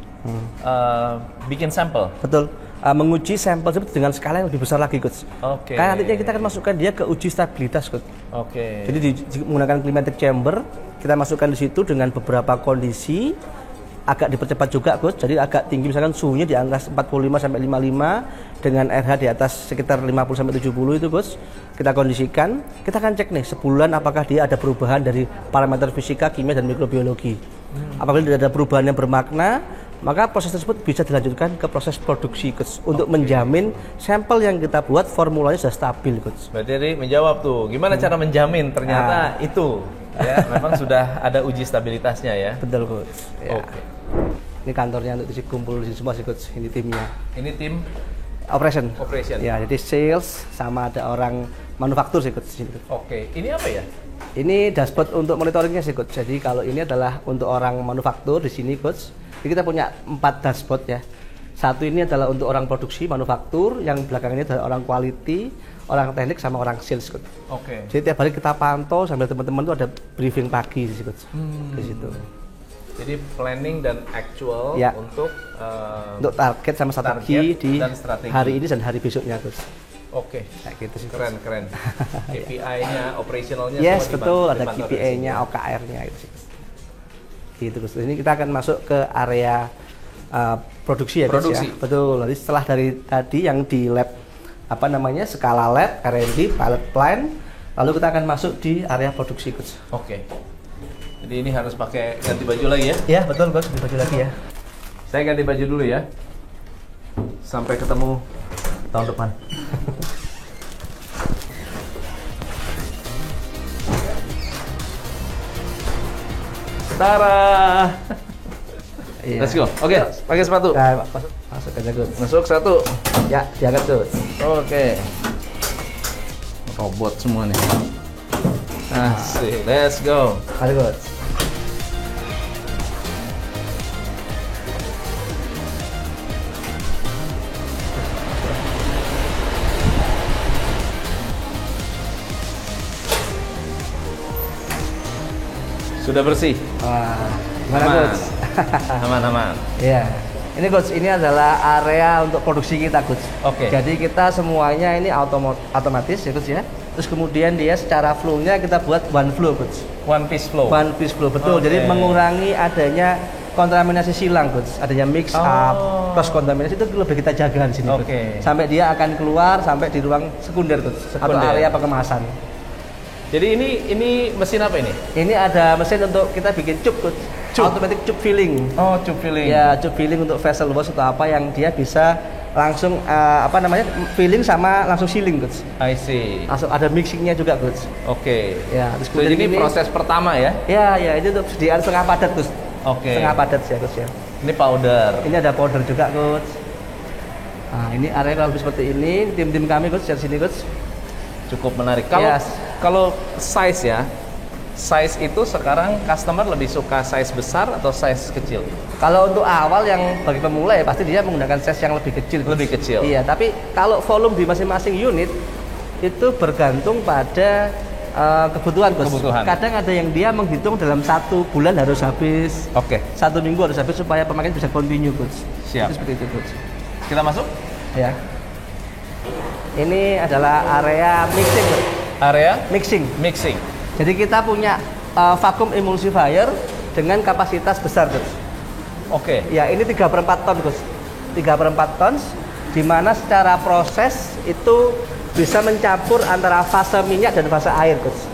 bikin sampel. Betul. Menguji sampel tersebut dengan skala yang lebih besar lagi, Coach. Karena nantinya kita akan masukkan dia ke uji stabilitas, Coach. Jadi menggunakan climatic chamber, kita masukkan di situ dengan beberapa kondisi, agak dipercepat juga, Coach. Jadi agak tinggi, misalkan suhunya di angka 45 sampai 55 dengan RH di atas sekitar 50 sampai 70 itu, Coach. Kita kondisikan, kita akan cek nih sebulan apakah dia ada perubahan dari parameter fisika, kimia dan mikrobiologi. Apabila tidak ada perubahan yang bermakna, maka proses tersebut bisa dilanjutkan ke proses produksi Coach, untuk menjamin sampel yang kita buat formulanya sudah stabil Coach. Berarti tadi menjawab tuh, gimana cara menjamin ternyata itu ya memang sudah ada uji stabilitasnya ya. Betul Coach. Ya. Oke. Ini kantornya untuk kumpul di sini semua sih Coach. Ini timnya. Ini tim Operation. Operation. Ya, jadi sales sama ada orang manufaktur sih Coach di sini. Coach. Oke, ini apa ya? Ini dashboard untuk monitoringnya sih Coach. Jadi kalau ini adalah untuk orang manufaktur di sini Coach. Jadi kita punya 4 dashboard ya. Satu ini adalah untuk orang produksi manufaktur, yang belakang ini adalah orang quality, orang teknik sama orang sales Coach. Oke. Jadi tiap hari kita pantau sambil teman-teman tuh ada briefing pagi sih Coach. Di situ. Jadi planning dan actual Ya. untuk Target sama strategi target di dan strategi. hari ini dan hari besoknya Coach. Oke. Kayak gitu sih. Keren. KPI-nya, operationalnya Yes, semua betul, ada dipantau dari KPI-nya, sini. OKR-nya itu sih. Gitu Gus. Ini kita akan masuk ke area produksi ya Gus Produksi. ya. Betul. Jadi setelah dari tadi yang di lab apa namanya? Skala lab, R&D, pilot plan, lalu kita akan masuk di area produksi Gus. Oke. Jadi ini harus pakai ganti baju lagi ya? Ya, betul Gus, di baju lagi ya. Saya ganti baju dulu ya. Sampai ketemu tahun depan. Tara. Iya. Let's go. Oke, pakai sepatu. Nah, masuk aja Gus. Masuk satu. Ya, diangkat Gus. Oke. Robot semua nih. Asik. Let's go. Mari Gus. Sudah bersih. Wah, gimana Aman. Gus? Aman. Iya. Ini Coach, ini adalah area untuk produksi kita Coach. Oke. Jadi kita semuanya ini otomatis ya Coach ya. Terus kemudian dia secara flow-nya kita buat one flow Coach. One piece flow. One piece flow, betul. Oke. Jadi mengurangi adanya kontaminasi silang Coach. Adanya mix up, cross kontaminasi itu lebih kita jaga di sini Coach. Oke. Sampai dia akan keluar sampai di ruang sekunder Coach. Atau Sekunder. area pengemasan. Jadi ini mesin apa ini? Ini ada mesin untuk kita bikin cup Coach. Cup. Automatic cup filling. Oh, tube filling. Ya, cup filling untuk vessel wash atau apa yang dia bisa langsung apa namanya filling sama langsung sealing Coach. I see. Langsung ada mixingnya juga Coach. Oke. Ya, terus So, jadi ini proses pertama ya? Ya, itu untuk sediaan setengah padat Coach. Oke. Setengah padat ya Coach ya. Ini powder. Ini ada powder juga Coach. Nah, ini area kurang lebih seperti ini. Tim-tim kami Coach dari sini Coach. Cukup menarik. Kalau Yes. kalau size ya, size itu sekarang customer lebih suka size besar atau size kecil? Kalau untuk awal yang bagi pemula ya pasti dia menggunakan size yang lebih kecil. Coach. Lebih kecil. Iya, tapi kalau volume di masing-masing unit itu bergantung pada kebutuhan Coach. Kebutuhan. Kadang ada yang dia menghitung dalam 1 bulan harus habis, Oke. 1 minggu harus habis supaya pemakaian bisa continue Coach. Siap. Itu seperti itu Coach. Kita masuk Ya. Ini adalah area mixing Coach. area Mixing. mixing. Jadi kita punya vacuum emulsifier dengan kapasitas besar Coach. Oke. Ya, ini 3/4 ton Coach. 3/4 ton di mana secara proses itu bisa mencampur antara fase minyak dan fase air Coach.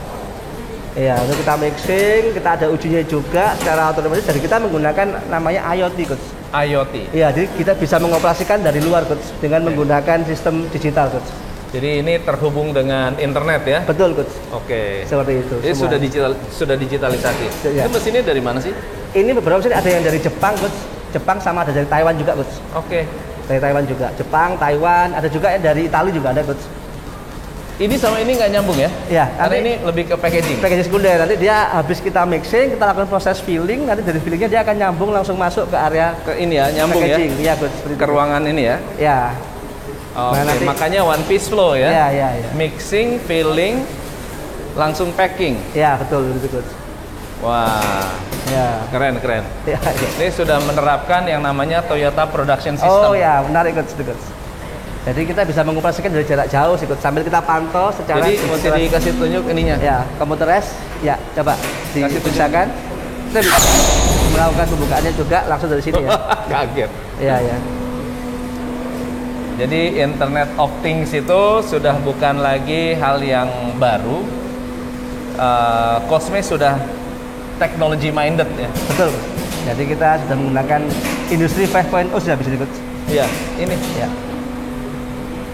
Ya, untuk kita mixing, kita ada ujinya juga secara otomatis. Jadi kita menggunakan namanya IoT Coach. IoT. Ya, jadi kita bisa mengoperasikan dari luar Coach dengan menggunakan sistem digital Coach. Jadi ini terhubung dengan internet ya? Betul Coach. Oke. Seperti itu. Ini semua. sudah digitalisasi. Ya. Itu mesinnya dari mana sih? Ini beberapa mesin ada yang dari Jepang Coach. Jepang sama ada dari Taiwan juga Coach. Oke. Dari Taiwan juga. Jepang, Taiwan, ada juga yang dari Italia juga ada Coach. Ini sama ini nggak nyambung ya? Ya, Karena nanti- ini lebih ke packaging. Packaging sekunder, nanti dia habis kita mixing, kita lakukan proses filling, nanti dari fillingnya dia akan nyambung langsung masuk ke area Ke ini ya, nyambung packaging. ya? Iya, Coach. Seperti Ke itu. ruangan ini ya? Ya, Oke, Nah, nanti- makanya one piece flow ya? ya. Mixing, filling, langsung packing. Ya, betul begitu Coach. Wah, Ya. keren. Ya, ya. Ini sudah menerapkan yang namanya Toyota Production System. Oh ya, menarik Coach, itu, Coach. Jadi kita bisa mengoperasikan dari jarak jauh sih Coach, sambil kita pantau secara Jadi mesti dikasih tunjuk ininya. ya, computerized. Ya, coba Kasih dipisahkan. Kita bisa melakukan pembukaannya juga langsung dari sini ya. Kaget. Iya, ya. Jadi Internet of Things itu sudah bukan lagi hal yang baru. Cosme sudah technology minded ya. Betul. Jadi kita sudah menggunakan Industri 5.0 sudah bisa ikut. Iya, ini. Ya.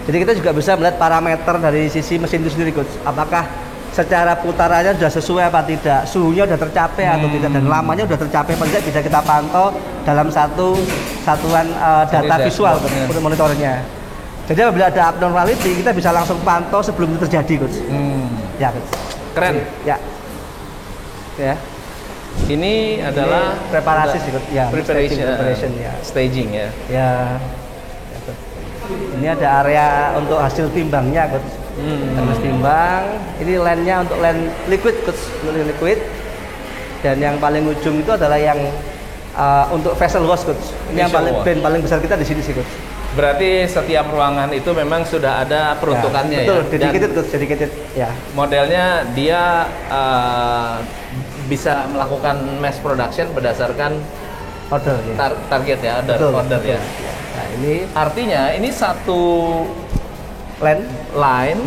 Jadi kita juga bisa melihat parameter dari sisi mesin itu sendiri, Coach. Apakah secara putarannya sudah sesuai apa tidak, suhunya sudah tercapai atau tidak, dan lamanya sudah tercapai apa tidak, bisa kita pantau dalam satu satuan data visual untuk monitornya. Jadi apabila ada abnormality, kita bisa langsung pantau sebelum itu terjadi, Coach. Ya, Coach. Keren. Ya. Ya. Ini adalah preparasi sih, Coach. Ya, preparation ya. Staging ya. Ya. Ini ada area untuk hasil timbangnya, Coach. Harus timbang. Ini line-nya untuk line liquid, Coach. Liquid. Dan yang paling ujung itu adalah yang untuk vessel wash, Coach. Ini yang paling besar kita di sini sih, Coach. Berarti setiap ruangan itu memang sudah ada peruntukannya ya? Betul, ya. dedicated, Coach. Dedicated. Ya. Modelnya dia bisa melakukan mass production berdasarkan order ya. Target ya, order ya. Nah, ini artinya ini satu line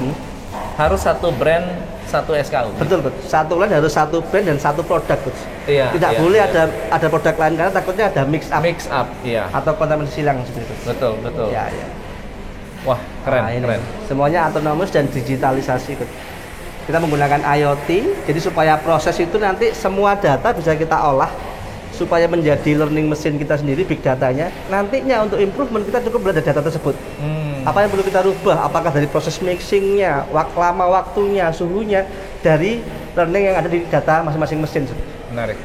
harus satu brand, satu SKU. Betul, betul. Satu line harus satu brand dan satu produk, Coach. Iya. Tidak boleh ada produk lain karena takutnya ada mix up. Iya. Atau kontaminasi silang seperti itu. Betul. Ya, ya. Wah, keren, keren. Semuanya autonomous dan digitalisasi, Coach. Kita menggunakan IoT, jadi supaya proses itu nanti semua data bisa kita olah supaya menjadi learning mesin kita sendiri, big datanya. Nantinya untuk improvement kita cukup berada data tersebut. Apa yang perlu kita rubah? Apakah dari proses mixingnya, lama waktunya, suhunya, dari learning yang ada di data masing-masing mesin. Menarik.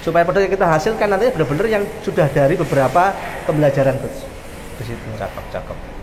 Supaya produk yang kita hasilkan nantinya benar-benar yang sudah dari beberapa pembelajaran, Coach. Di situ. Cakep.